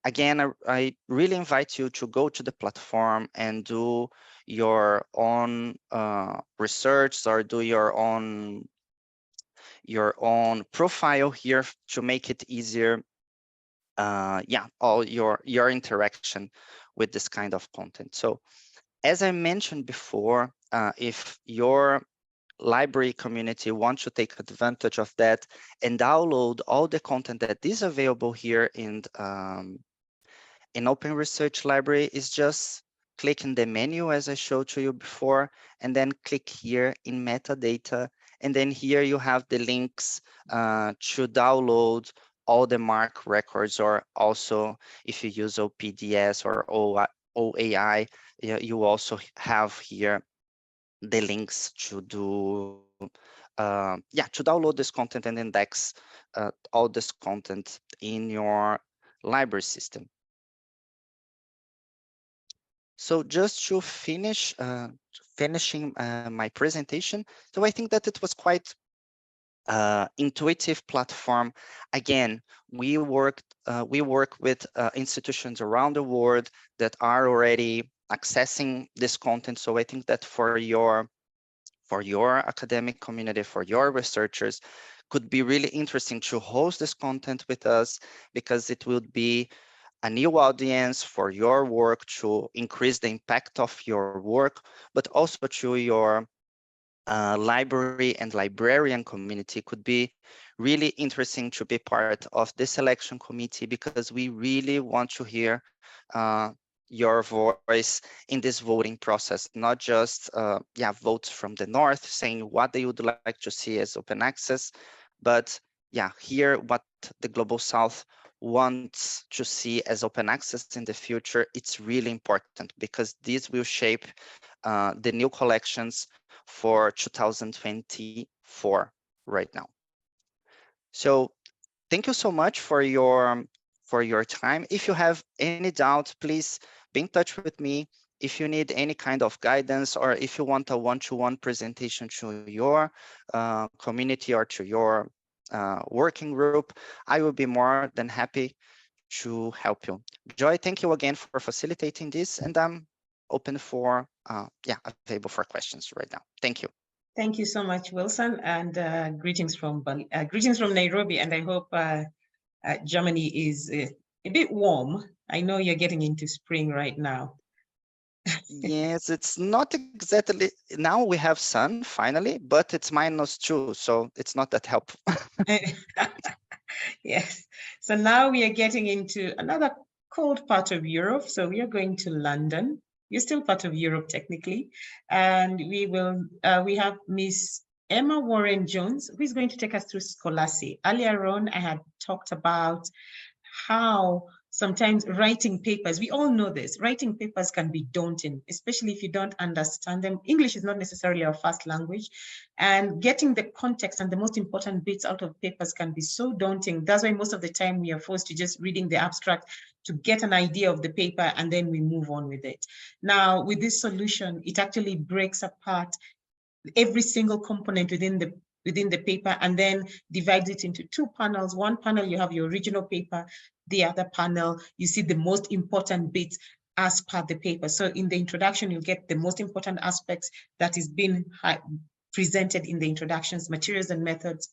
S5: Again, I really invite you to go to the platform and do your own research, or do your own profile here to make it easier. Yeah, all your interaction with this kind of content. So as I mentioned before, if your library community wants to take advantage of that and download all the content that is available here in Open Research Library, is just click in the menu as I showed to you before, and then click here in metadata. And then here you have the links to download all the MARC records, or also if you use OPDS or OAI, you also have here the links to do, yeah, to download this content and index all this content in your library system. So just to finish, finishing my presentation, so I think that it was quite intuitive platform. Again, we work with institutions around the world that are already accessing this content. So I think that for your academic community, for your researchers, could be really interesting to host this content with us, because it will be a new audience for your work, to increase the impact of your work, but also to your library and librarian community. Could be really interesting to be part of the selection committee, because we really want to hear your voice in this voting process, not just yeah, votes from the north saying what they would like to see as open access, but yeah, hear what the Global South wants to see as open access in the future. It's really important, because this will shape the new collections for 2024 right now. So thank you so much for for your time. If you have any doubt, please be in touch with me. If you need any kind of guidance, or if you want a one-to-one presentation to your community or to your working group, I will be more than happy to help you. Joy, thank you again for facilitating this, and I'm open for, available for questions right now. Thank you.
S1: Thank you so much, Wilson, and greetings from Nairobi. And I hope Germany is a bit warm. I know you're getting into spring right now.
S5: Yes, it's not exactly, now we have sun finally, but it's -2, so it's not that helpful.
S1: Yes, so now we are getting into another cold part of Europe. So we are going to London. You're still part of Europe technically, and we have Miss Emma Warren-Jones, who is going to take us through Scholarcy. Earlier on, I had talked about how sometimes writing papers, we all know this, writing papers can be daunting, especially if you don't understand them. English is not necessarily our first language, and getting the context and the most important bits out of papers can be so daunting. That's why most of the time we are forced to just reading the abstract to get an idea of the paper, and then we move on with it. Now, with this solution, it actually breaks apart every single component within the paper and then divides it into two panels. One panel, you have your original paper. The other panel, you see the most important bits as per the paper. So in the introduction, you get the most important aspects that is being presented in the introductions, materials and methods,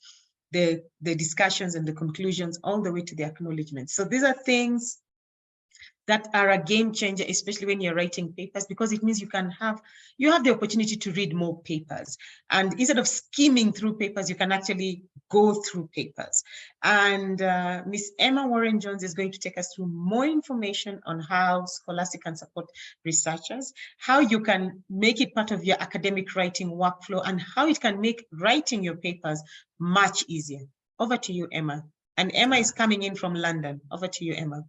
S1: the discussions and the conclusions, all the way to the acknowledgements. So these are things that are a game changer, especially when you're writing papers, because it means you have the opportunity to read more papers. And instead of skimming through papers, you can actually go through papers. And Miss Emma Warren-Jones is going to take us through more information on how Scholarcy can support researchers, how you can make it part of your academic writing workflow, and how it can make writing your papers much easier. Over to you, Emma. And Emma is coming in from London. Over to you, Emma.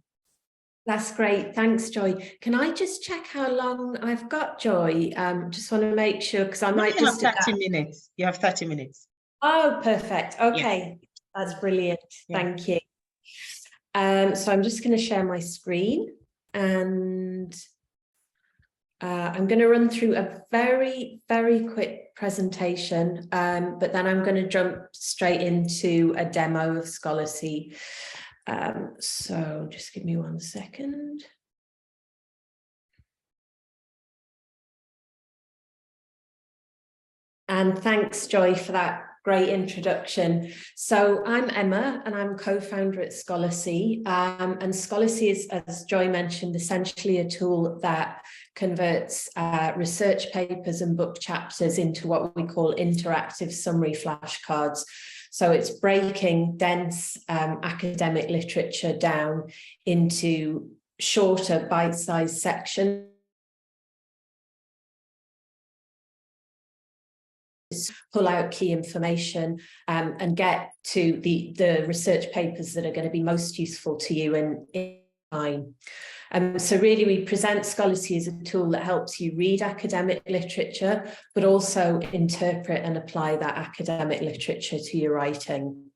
S3: That's great. Thanks, Joy. Can I just check how long I've got, Joy? Just want to make sure, because I might just...
S1: You have 30 minutes. You have 30 minutes.
S3: Oh, perfect. Okay.
S1: Yes.
S3: That's brilliant.
S1: Yeah.
S3: Thank you. So I'm just going to share my screen, and I'm going to run through a very, very quick presentation, but then I'm going to jump straight into a demo of Scholarcy. So just give me 1 second. And thanks, Joy, for that great introduction. So I'm Emma, and I'm co-founder at Scholarcy. And Scholarcy is, as Joy mentioned, essentially a tool that converts research papers and book chapters into what we call interactive summary flashcards. So it's breaking dense academic literature down into shorter bite-sized sections, pull out key information and get to the research papers that are going to be most useful to you in time. So really we present Scholarcy as a tool that helps you read academic literature, but also interpret and apply that academic literature to your writing.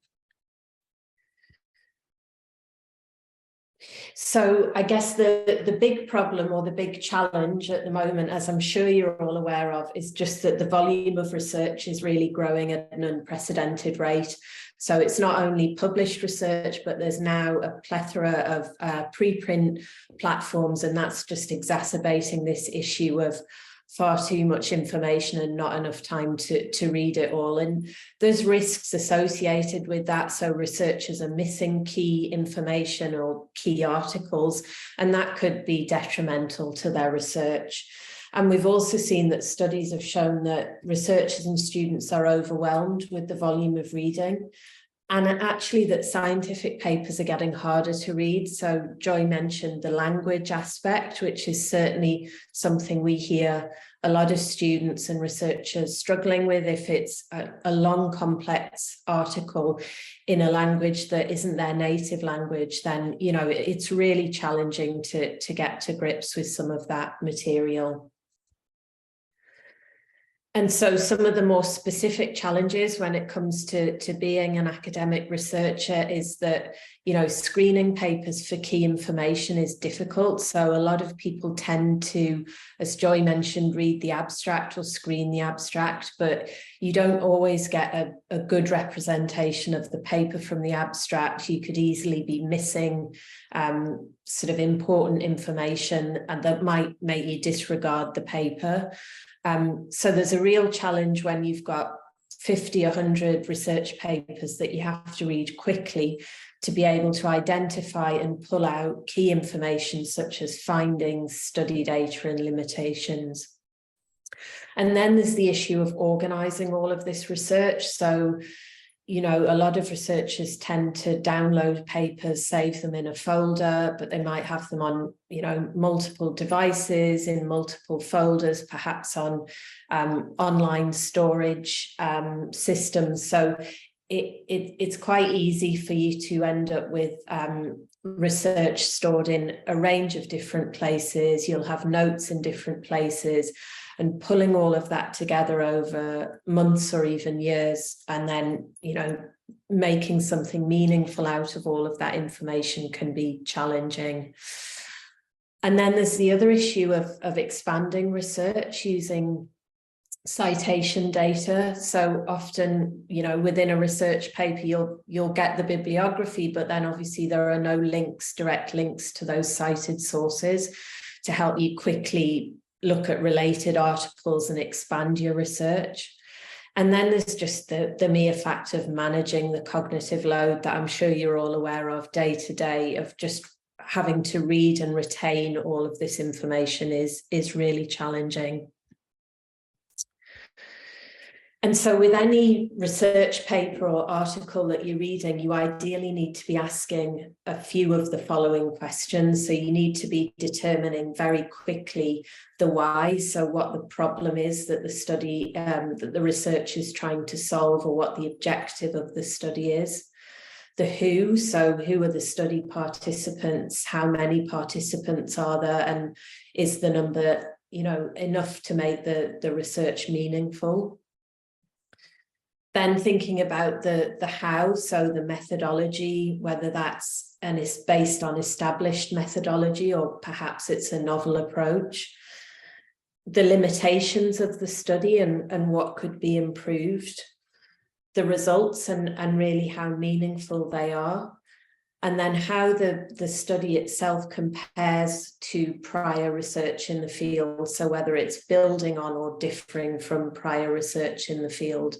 S3: So I guess the big problem or the big challenge at the moment, as I'm sure you're all aware of, is just that the volume of research is really growing at an unprecedented rate. So it's not only published research, but there's now a plethora of preprint platforms, and that's just exacerbating this issue of far too much information and not enough time to read it all. And there's risks associated with that. So researchers are missing key information or key articles, and that could be detrimental to their research. And we've also seen that studies have shown that researchers and students are overwhelmed with the volume of reading, and actually that scientific papers are getting harder to read. So Joy mentioned the language aspect, which is certainly something we hear a lot of students and researchers struggling with. If it's a long, complex article in a language that isn't their native language, then, you know, it's really challenging to get to grips with some of that material. And so some of the more specific challenges when it comes to being an academic researcher is that, you know, screening papers for key information is difficult. So a lot of people tend to, as Joy mentioned, read the abstract or screen the abstract, but you don't always get a good representation of the paper from the abstract. You could easily be missing sort of important information, and that might make you disregard the paper. So there's a real challenge when you've got 50, 100 research papers that you have to read quickly to be able to identify and pull out key information such as findings, study data, and limitations. And then there's the issue of organising all of this research. So, you know, a lot of researchers tend to download papers, save them in a folder, but they might have them on, you know, multiple devices, in multiple folders, perhaps on online storage systems. So it's quite easy for you to end up with research stored in a range of different places. You'll have notes in different places, and pulling all of that together over months or even years, and then, you know, making something meaningful out of all of that information can be challenging. And then there's the other issue of expanding research using citation data. So often, you know, within a research paper, you'll get the bibliography, but then obviously there are no links, direct links to those cited sources to help you quickly look at related articles and expand your research. And then there's just the mere fact of managing the cognitive load that I'm sure you're all aware of day to day, of just having to read and retain all of this information is really challenging. And so with any research paper or article that you're reading, you ideally need to be asking a few of the following questions. So you need to be determining very quickly the why, so what the problem is that the study, that the research is trying to solve, or what the objective of the study is. The who, so who are the study participants, how many participants are there, and is the number, you know, enough to make the research meaningful. Then thinking about the how, so the methodology, whether that's and is based on established methodology or perhaps it's a novel approach. The limitations of the study and what could be improved. The results and really how meaningful they are. And then how the study itself compares to prior research in the field. So whether it's building on or differing from prior research in the field.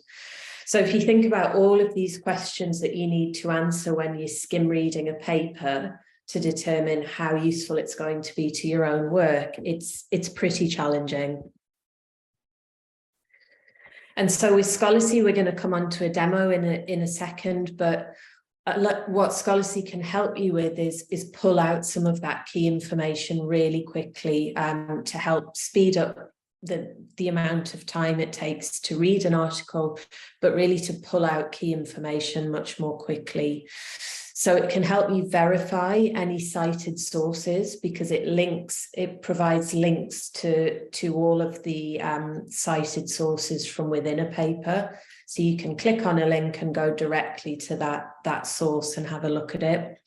S3: So if you think about all of these questions that you need to answer when you're skim reading a paper to determine how useful it's going to be to your own work, it's pretty challenging. And so with Scholarcy, we're going to come on to a demo in a second, but what Scholarcy can help you with is pull out some of that key information really quickly to help speed up the amount of time it takes to read an article, but really to pull out key information much more quickly. So it can help you verify any cited sources because it provides links to all of the cited sources from within a paper. So you can click on a link and go directly to that source and have a look at it.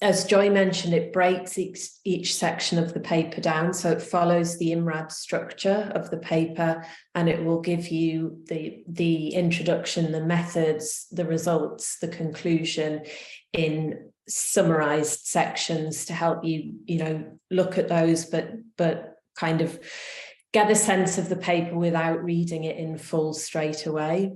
S3: As Joy mentioned, it breaks each section of the paper down, so it follows the IMRAD structure of the paper, and it will give you the introduction, the methods, the results, the conclusion in summarized sections to help you, look at those, but kind of get a sense of the paper without reading it in full straight away.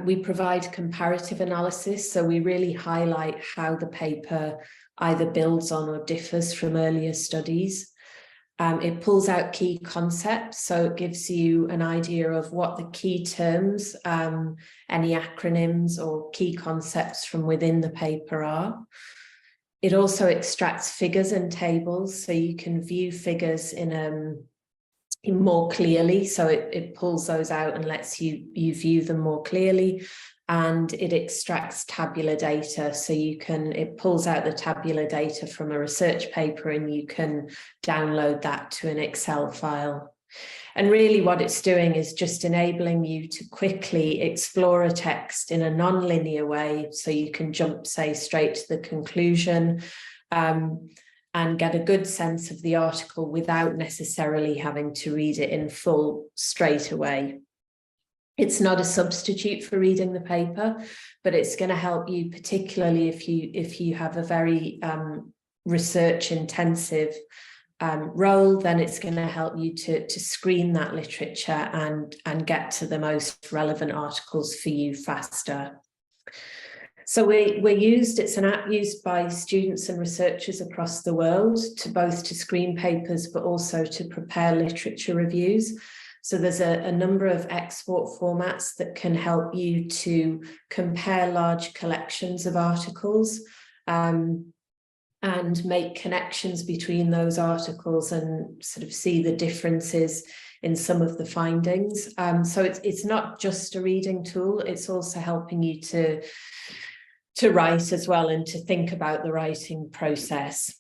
S3: We provide comparative analysis, so we really highlight how the paper either builds on or differs from earlier studies. It pulls out key concepts, so it gives you an idea of what the key terms, any acronyms or key concepts from within the paper are. It also extracts figures and tables, so you can view figures in more clearly, so it pulls those out and lets you view them more clearly, and it extracts tabular data, so it pulls out the tabular data from a research paper and you can download that to an Excel file. And really what it's doing is just enabling you to quickly explore a text in a non-linear way, so you can jump, say, straight to the conclusion, and get a good sense of the article without necessarily having to read it in full straight away. It's not a substitute for reading the paper, but it's going to help you, particularly if you have a very research intensive role, then it's going to help you to screen that literature and get to the most relevant articles for you faster. So it's an app used by students and researchers across the world to both to screen papers, but also to prepare literature reviews. So there's a number of export formats that can help you to compare large collections of articles, and make connections between those articles and sort of see the differences in some of the findings. So it's not just a reading tool, it's also helping you to write as well and to think about the writing process.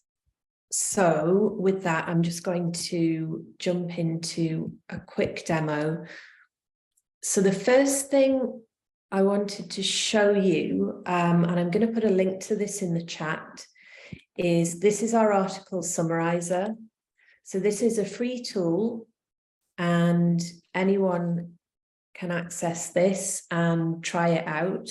S3: So with that, I'm just going to jump into a quick demo. So the first thing I wanted to show you, and I'm going to put a link to this in the chat, this is our article summarizer. So this is a free tool and anyone can access this and try it out.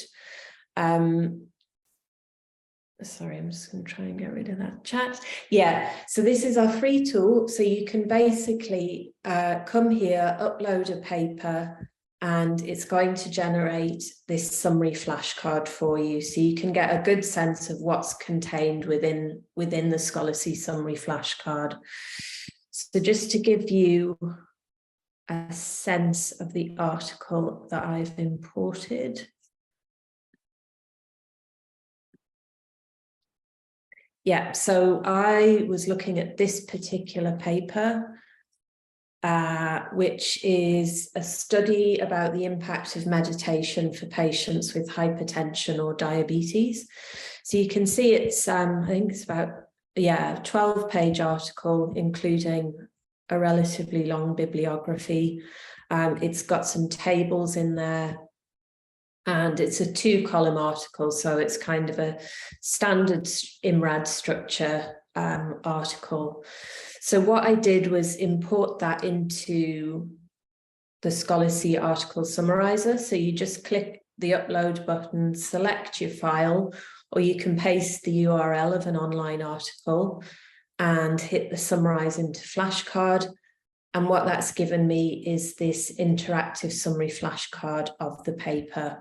S3: Sorry, I'm just going to try and get rid of that chat. Yeah, so this is our free tool. So you can basically come here, upload a paper, and it's going to generate this summary flashcard for you. So you can get a good sense of what's contained within the Scholarcy summary flashcard. So just to give you a sense of the article that I've imported. Yeah, so I was looking at this particular paper, which is a study about the impact of meditation for patients with hypertension or diabetes. So you can see it's, I think it's about, a 12-page article, including a relatively long bibliography. It's got some tables in there, and it's a 2-column article, so it's kind of a standard IMRAD structure article. So what I did was import that into the Scholarcy article summarizer. So you just click the upload button, select your file, or you can paste the URL of an online article and hit the summarize into flashcard. And what that's given me is this interactive summary flashcard of the paper.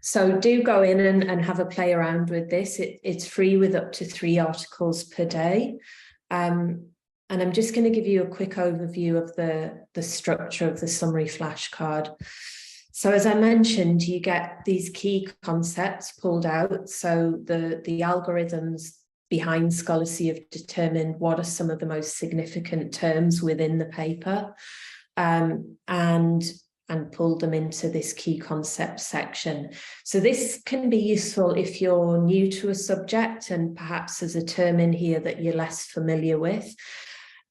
S3: So do go in and have a play around with this. It's free with up to 3 articles per day. And I'm just going to give you a quick overview of the structure of the summary flashcard. So as I mentioned, you get these key concepts pulled out. So the algorithms behind Scholarcy have determined what are some of the most significant terms within the paper, and pulled them into this key concept section. So this can be useful if you're new to a subject and perhaps there's a term in here that you're less familiar with.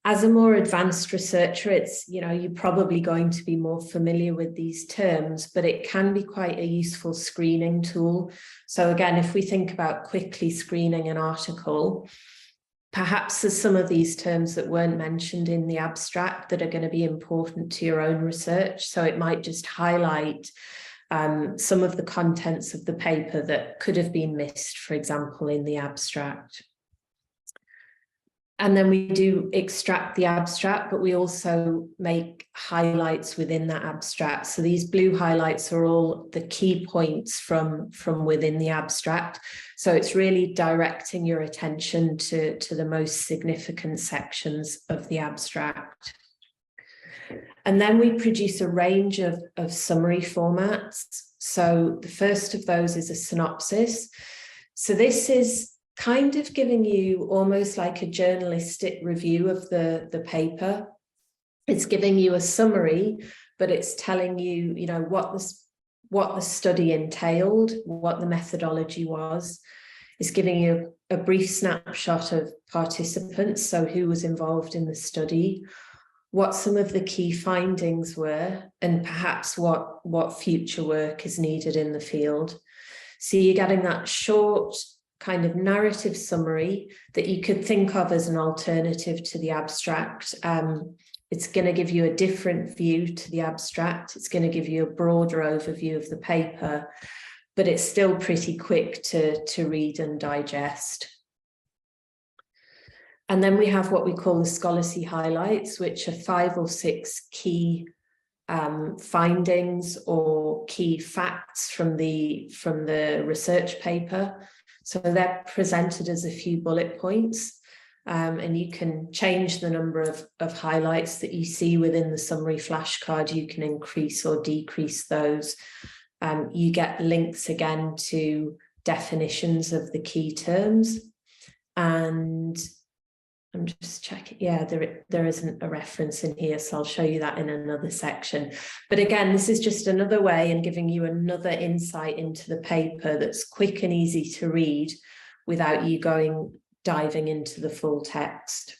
S3: As a more advanced researcher, it's, you're probably going to be more familiar with these terms, but it can be quite a useful screening tool. So again, if we think about quickly screening an article, perhaps there's some of these terms that weren't mentioned in the abstract that are going to be important to your own research. So it might just highlight some of the contents of the paper that could have been missed, for example, in the abstract. And then we do extract the abstract, but we also make highlights within that abstract. So these blue highlights are all the key points from within the abstract. So it's really directing your attention to the most significant sections of the abstract. And then we produce a range of summary formats. So the first of those is a synopsis. So this is kind of giving you almost like a journalistic review of the paper. It's giving you a summary, but it's telling you, what the study entailed, what the methodology was. It's giving you a brief snapshot of participants, so who was involved in the study, what some of the key findings were, and perhaps what future work is needed in the field. So you're getting that short kind of narrative summary that you could think of as an alternative to the abstract. It's going to give you a different view to the abstract. It's going to give you a broader overview of the paper, but it's still pretty quick to read and digest. And then we have what we call the Scholarcy highlights, which are 5 or 6 key findings or key facts from the research paper. So they're presented as a few bullet points, and you can change the number of highlights that you see within the summary flashcard. You can increase or decrease those. You get links again to definitions of the key terms, and I'm just checking. Yeah, there isn't a reference in here, so I'll show you that in another section. But again, this is just another way and giving you another insight into the paper that's quick and easy to read without you diving into the full text.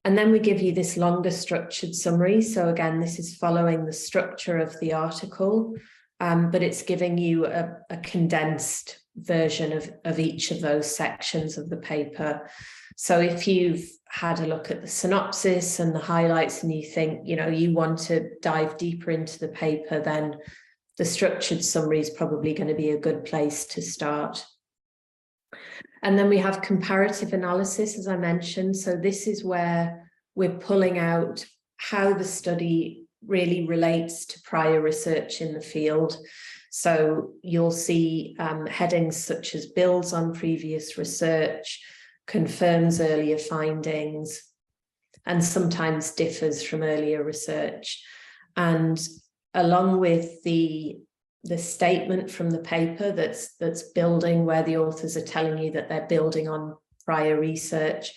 S3: And then we give you this longer structured summary. So again, this is following the structure of the article, but it's giving you a condensed version of each of those sections of the paper. So if you've had a look at the synopsis and the highlights and you think, you want to dive deeper into the paper, then the structured summary is probably going to be a good place to start. And then we have comparative analysis, as I mentioned. So this is where we're pulling out how the study really relates to prior research in the field. So you'll see headings such as builds on previous research, confirms earlier findings, and sometimes differs from earlier research. And along with the statement from the paper that's building, where the authors are telling you that they're building on prior research,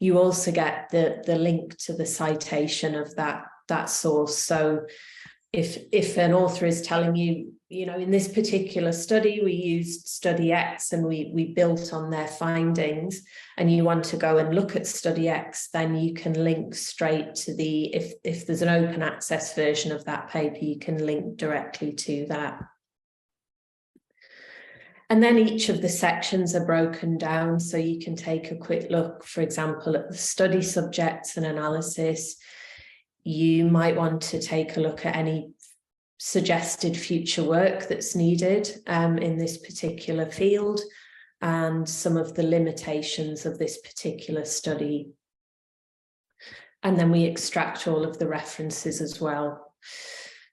S3: you also get the link to the citation of that source. So if an author is telling you, in this particular study, we used study X and we built on their findings, and you want to go and look at study X, then you can link straight to if there's an open access version of that paper, you can link directly to that. And then each of the sections are broken down, so you can take a quick look, for example, at the study subjects and analysis. You might want to take a look at any suggested future work that's needed in this particular field, and some of the limitations of this particular study. And then we extract all of the references as well.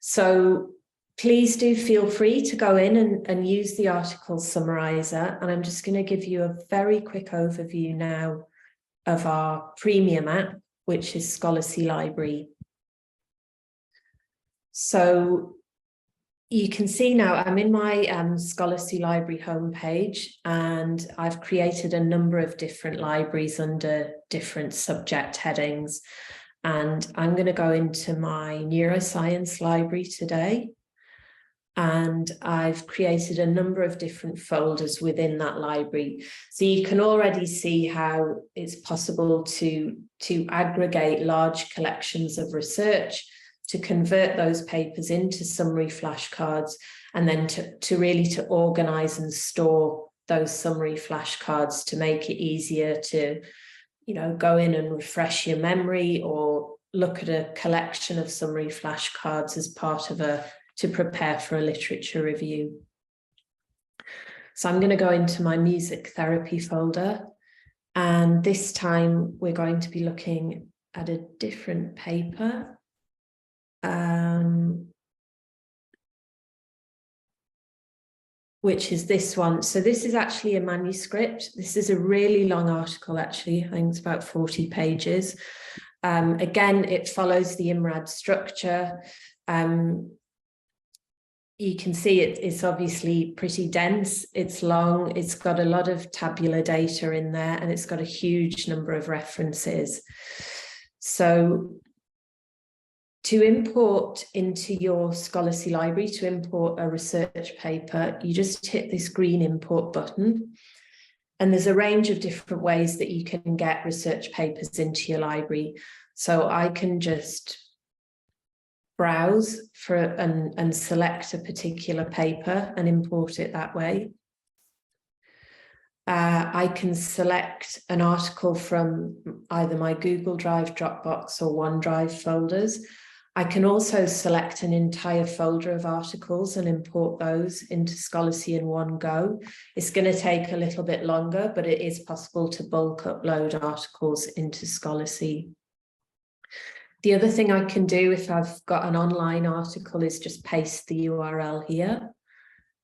S3: So please do feel free to go in and use the article summarizer. And I'm just going to give you a very quick overview now of our premium app, which is Scholarcy Library. So you can see now I'm in my Scholarcy Library homepage, and I've created a number of different libraries under different subject headings. And I'm going to go into my neuroscience library today. And I've created a number of different folders within that library. So you can already see how it's possible to aggregate large collections of research, to convert those papers into summary flashcards, and then to really organize and store those summary flashcards to make it easier to, go in and refresh your memory, or look at a collection of summary flashcards as part of to prepare for a literature review. So I'm going to go into my music therapy folder, and this time we're going to be looking at a different paper. Which is this one. So this is actually a manuscript. This is a really long article, actually. I think it's about 40 pages. Again, it follows the IMRAD structure. You can see it's obviously pretty dense. It's long. It's got a lot of tabular data in there, and it's got a huge number of references. So to import into your Scholarcy library, to import a research paper, you just hit this green import button. And there's a range of different ways that you can get research papers into your library. So I can just browse for and select a particular paper and import it that way. I can select an article from either my Google Drive, Dropbox, or OneDrive folders. I can also select an entire folder of articles and import those into Scholarcy in one go. It's going to take a little bit longer, but it is possible to bulk upload articles into Scholarcy. The other thing I can do if I've got an online article is just paste the URL here.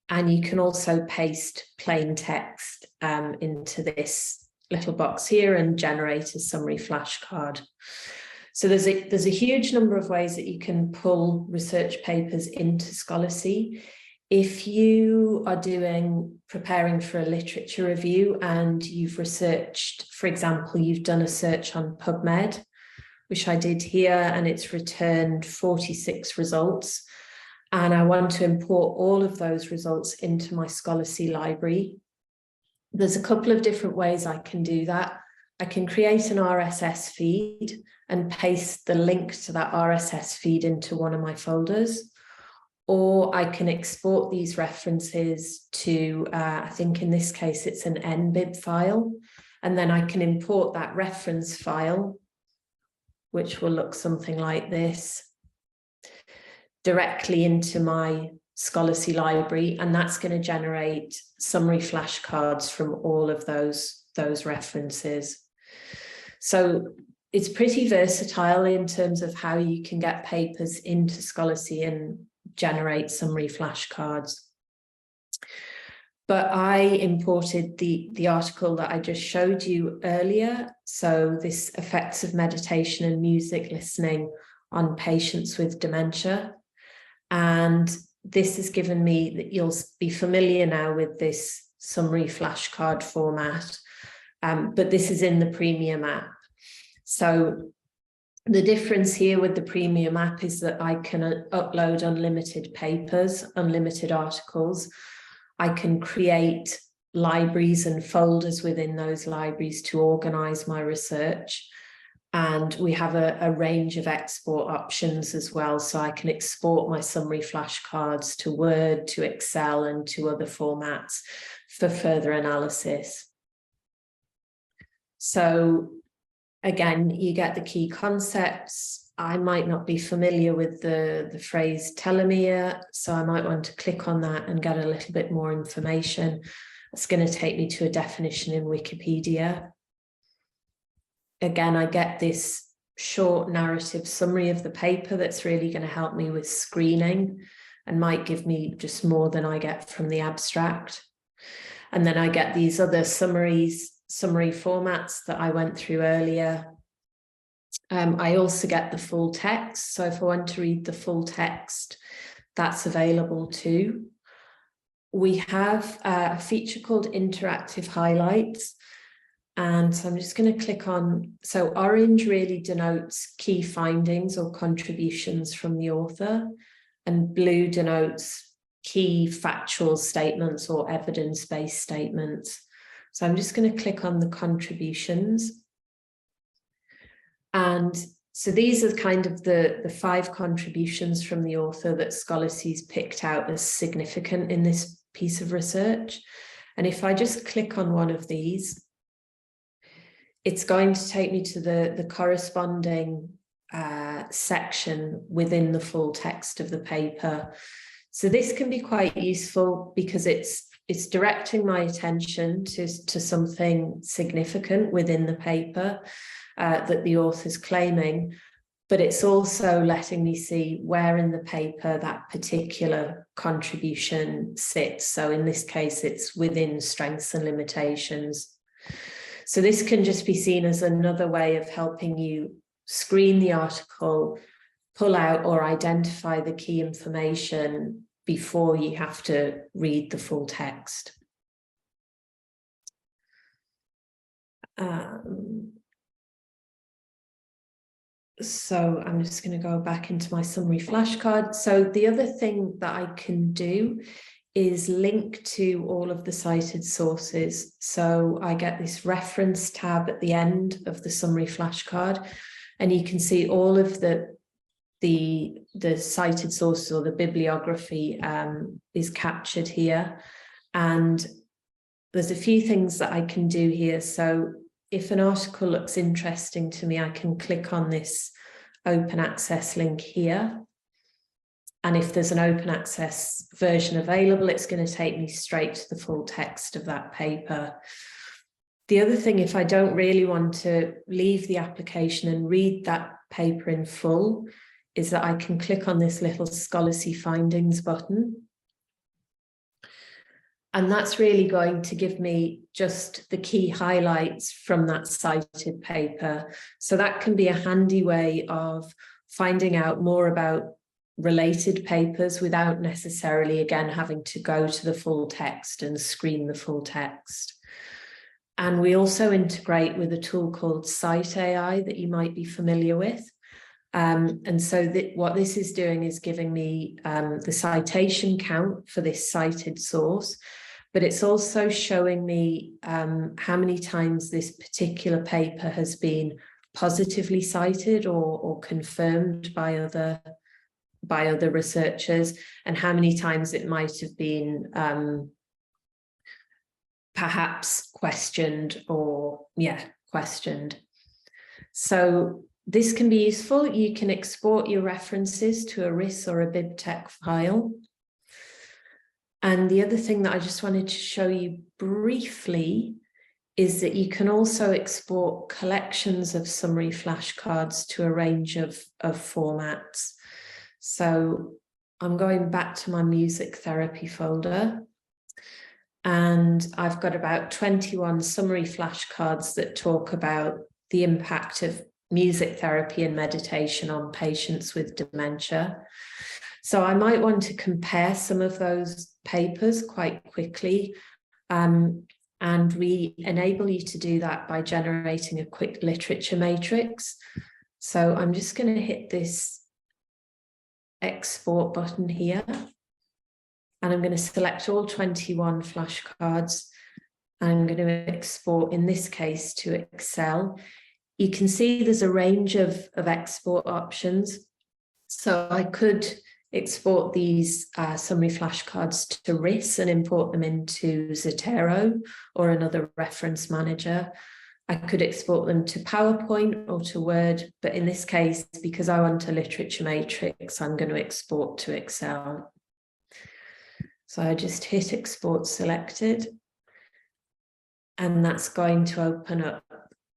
S3: And you can also paste plain text into this little box here and generate a summary flashcard. So there's a huge number of ways that you can pull research papers into Scholarcy. If you are preparing for a literature review and you've researched, for example, you've done a search on PubMed, which I did here, and it's returned 46 results. And I want to import all of those results into my Scholarcy library. There's a couple of different ways I can do that. I can create an RSS feed and paste the link to that RSS feed into one of my folders. Or I can export these references to, I think in this case, it's an NBIB file. And then I can import that reference file, which will look something like this, directly into my Scholarcy library, and that's going to generate summary flashcards from all of those references. So it's pretty versatile in terms of how you can get papers into Scholarcy and generate summary flashcards. But I imported the article that I just showed you earlier. So this effects of meditation and music listening on patients with dementia. And this has given me that you'll be familiar now with this summary flashcard format, but this is in the premium app. So the difference here with the premium app is that I can upload unlimited papers, unlimited articles. I can create libraries and folders within those libraries to organize my research. And we have a range of export options as well. So I can export my summary flashcards to Word, to Excel, and to other formats for further analysis. So again, you get the key concepts. I might not be familiar with the phrase telomere, so I might want to click on that and get a little bit more information. It's going to take me to a definition in Wikipedia. Again, I get this short narrative summary of the paper that's really going to help me with screening and might give me just more than I get from the abstract. And then I get these other summary formats that I went through earlier. I also get the full text. So if I want to read the full text, that's available too. We have a feature called Interactive Highlights. And so I'm just going to click on, so orange really denotes key findings or contributions from the author, and blue denotes key factual statements or evidence-based statements. So I'm just going to click on the contributions. And so these are kind of the 5 contributions from the author that Scholarcy's picked out as significant in this piece of research. And if I just click on one of these, it's going to take me to the corresponding section within the full text of the paper. So this can be quite useful because it's directing my attention to something significant within the paper that the author's claiming, but it's also letting me see where in the paper that particular contribution sits. So in this case, it's within strengths and limitations. So this can just be seen as another way of helping you screen the article, pull out or identify the key information before you have to read the full text. So I'm just going to go back into my summary flashcard. So the other thing that I can do is link to all of the cited sources. So I get this reference tab at the end of the summary flashcard. And you can see all of the cited sources or the bibliography is captured here. And there's a few things that I can do here. So if an article looks interesting to me, I can click on this open access link here. And if there's an open access version available, it's going to take me straight to the full text of that paper. The other thing, if I don't really want to leave the application and read that paper in full, is that I can click on this little Scholarcy findings button. And that's really going to give me just the key highlights from that cited paper. So that can be a handy way of finding out more about related papers without necessarily, again, having to go to the full text and screen the full text. And we also integrate with a tool called Cite AI that you might be familiar with. And so what this is doing is giving me the citation count for this cited source, but it's also showing me how many times this particular paper has been positively cited or confirmed by other researchers, and how many times it might have been perhaps questioned questioned. So this can be useful. You can export your references to a RIS or a BibTeX file. And the other thing that I just wanted to show you briefly is that you can also export collections of summary flashcards to a range of formats. So I'm going back to my music therapy folder, and I've got about 21 summary flashcards that talk about the impact of music therapy and meditation on patients with dementia. So I might want to compare some of those papers quite quickly. And we enable you to do that by generating a quick literature matrix. So I'm just going to hit this export button here, and I'm going to select all 21 flashcards. I'm going to export, in this case, to Excel. You can see there's a range of export options. So I could export these summary flashcards to RIS and import them into Zotero or another reference manager. I could export them to PowerPoint or to Word, but in this case, because I want a literature matrix, I'm going to export to Excel. So I just hit export selected, and that's going to open up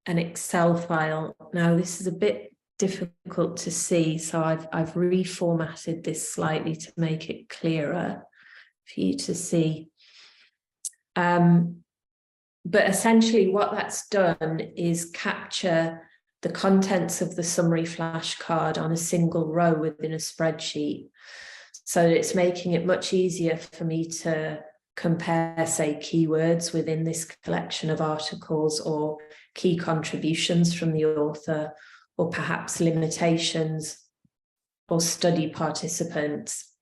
S3: an Excel file. Now, this is a bit difficult to see, so I've reformatted this slightly to make it clearer for you to see. But essentially what that's done is capture the contents of the summary flashcard on a single row within a spreadsheet. So it's making it much easier for me to compare, say, keywords within this collection of articles, or key contributions from the author, or perhaps limitations or study participants.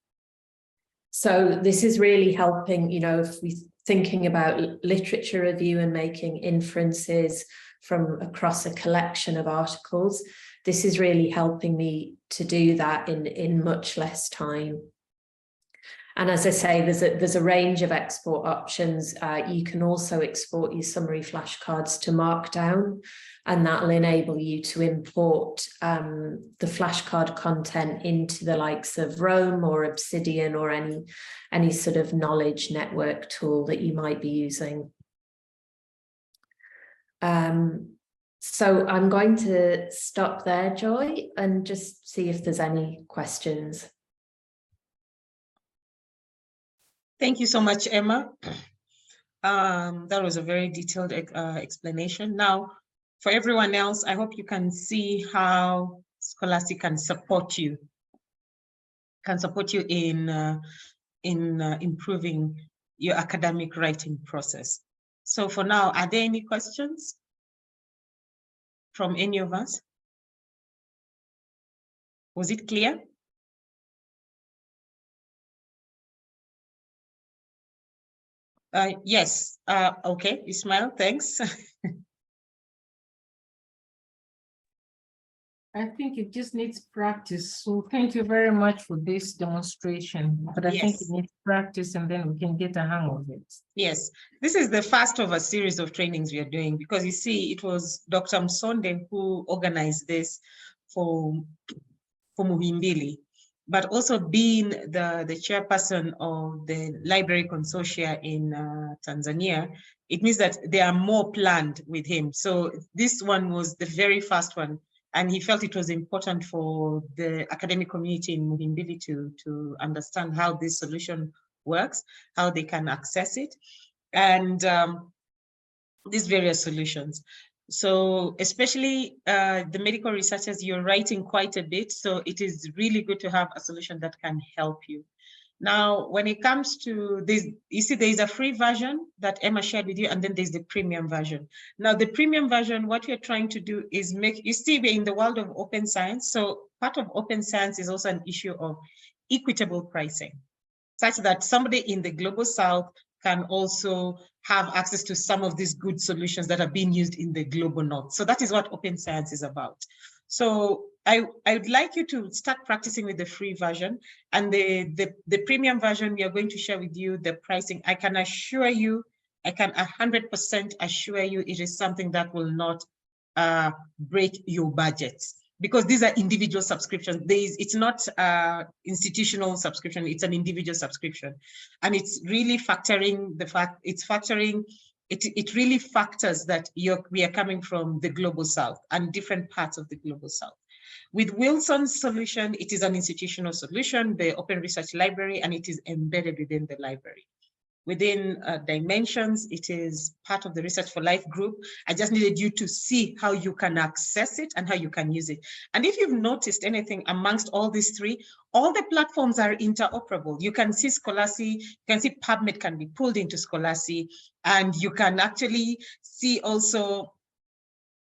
S3: So this is really helping, you know, if we're thinking about literature review and making inferences from across a collection of articles, this is really helping me to do that in much less time. And as I say, there's a range of export options. You can also export your summary flashcards to Markdown, and that will enable you to import the flashcard content into the likes of Rome or Obsidian or any sort of knowledge network tool that you might be using. So I'm going to stop there, Joy, and just see if there's any questions.
S1: Thank you so much, Emma. That was a very detailed explanation. Now, for everyone else, I hope you can see how Scholarcy can support you. In improving your academic writing process. So for now, are there any questions from any of us? Was it clear? Yes. Okay, Ismail, thanks.
S4: I think it just needs practice. So thank you very much for this demonstration. But I think it
S1: Yes.
S4: needs practice and then we can get a hang of it.
S1: Yes, this is the first of a series of trainings we are doing, because you see, it was Dr. Msonde who organized this for Muhimbili, but also being the chairperson of the library consortia in Tanzania, it means that there are more planned with him. So this one was the very first one, and he felt it was important for the academic community in Muhimbili to understand how this solution works, how they can access it, and these various solutions. So especially the medical researchers, you're writing quite a bit, so it is really good to have a solution that can help you. Now, when it comes to this, you see, there is a free version that Emma shared with you, and then there's the premium version. Now, the premium version, what we're trying to do is make, you see, we're in the world of open science. So part of open science is also an issue of equitable pricing, such that somebody in the global south can also have access to some of these good solutions that are being used in the global north. So that is what open science is about. So I would like you to start practicing with the free version, and the premium version, we are going to share with you the pricing. I can assure you, I can 100% assure you it is something that will not break your budgets, because these are individual subscriptions. It's not institutional subscription, it's an individual subscription. And it's really factoring the fact, it really factors that we are coming from the global south and different parts of the global south. With Wilson's solution, it is an institutional solution, the Open Research Library, and it is embedded within the library. Within Dimensions, it is part of the Research for Life group. I just needed you to see how you can access it and how you can use it. And if you've noticed anything amongst all these three, all the platforms are interoperable. You can see Scholarcy, you can see PubMed can be pulled into Scholarcy, and you can actually see also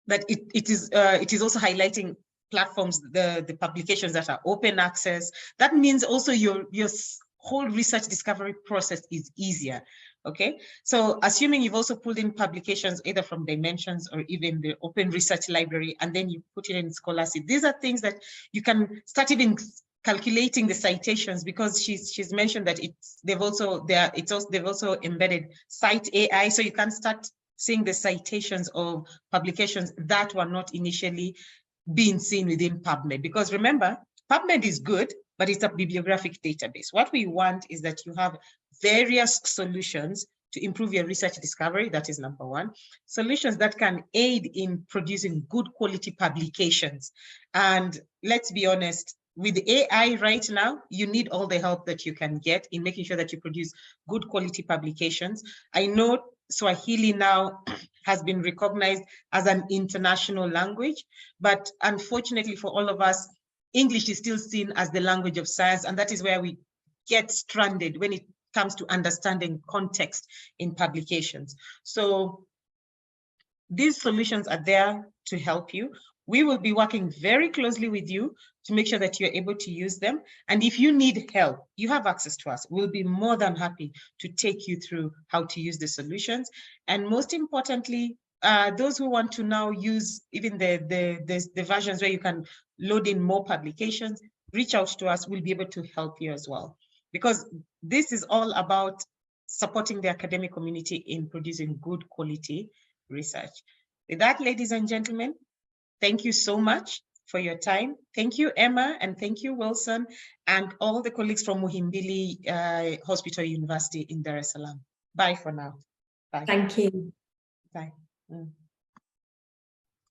S1: that it is also highlighting platforms, the publications that are open access. That means also your whole research discovery process is easier. Okay, so assuming you've also pulled in publications either from Dimensions or even the Open Research Library, and then you put it in Scholarcy, these are things that you can start even calculating the citations, because she's mentioned that they've also embedded Cite AI, so you can start seeing the citations of publications that were not initially being seen within PubMed. Because remember, PubMed is good, but it's a bibliographic database. What we want is that you have various solutions to improve your research discovery. That is number one. Solutions that can aid in producing good quality publications. And let's be honest, with AI right now, you need all the help that you can get in making sure that you produce good quality publications. I know Swahili now has been recognized as an international language, but unfortunately for all of us, English is still seen as the language of science, and that is where we get stranded when it comes to understanding context in publications. So these solutions are there to help you. We will be working very closely with you to make sure that you're able to use them. And if you need help, you have access to us. We'll be more than happy to take you through how to use the solutions. And most importantly, those who want to now use even the versions where you can load in more publications, reach out to us. We'll be able to help you as well. Because this is all about supporting the academic community in producing good quality research. With that, ladies and gentlemen, thank you so much for your time. Thank you, Emma, and thank you, Wilson, and all the colleagues from Muhimbili Hospital University in Dar es Salaam. Bye for now. Bye.
S3: Thank you.
S1: Bye.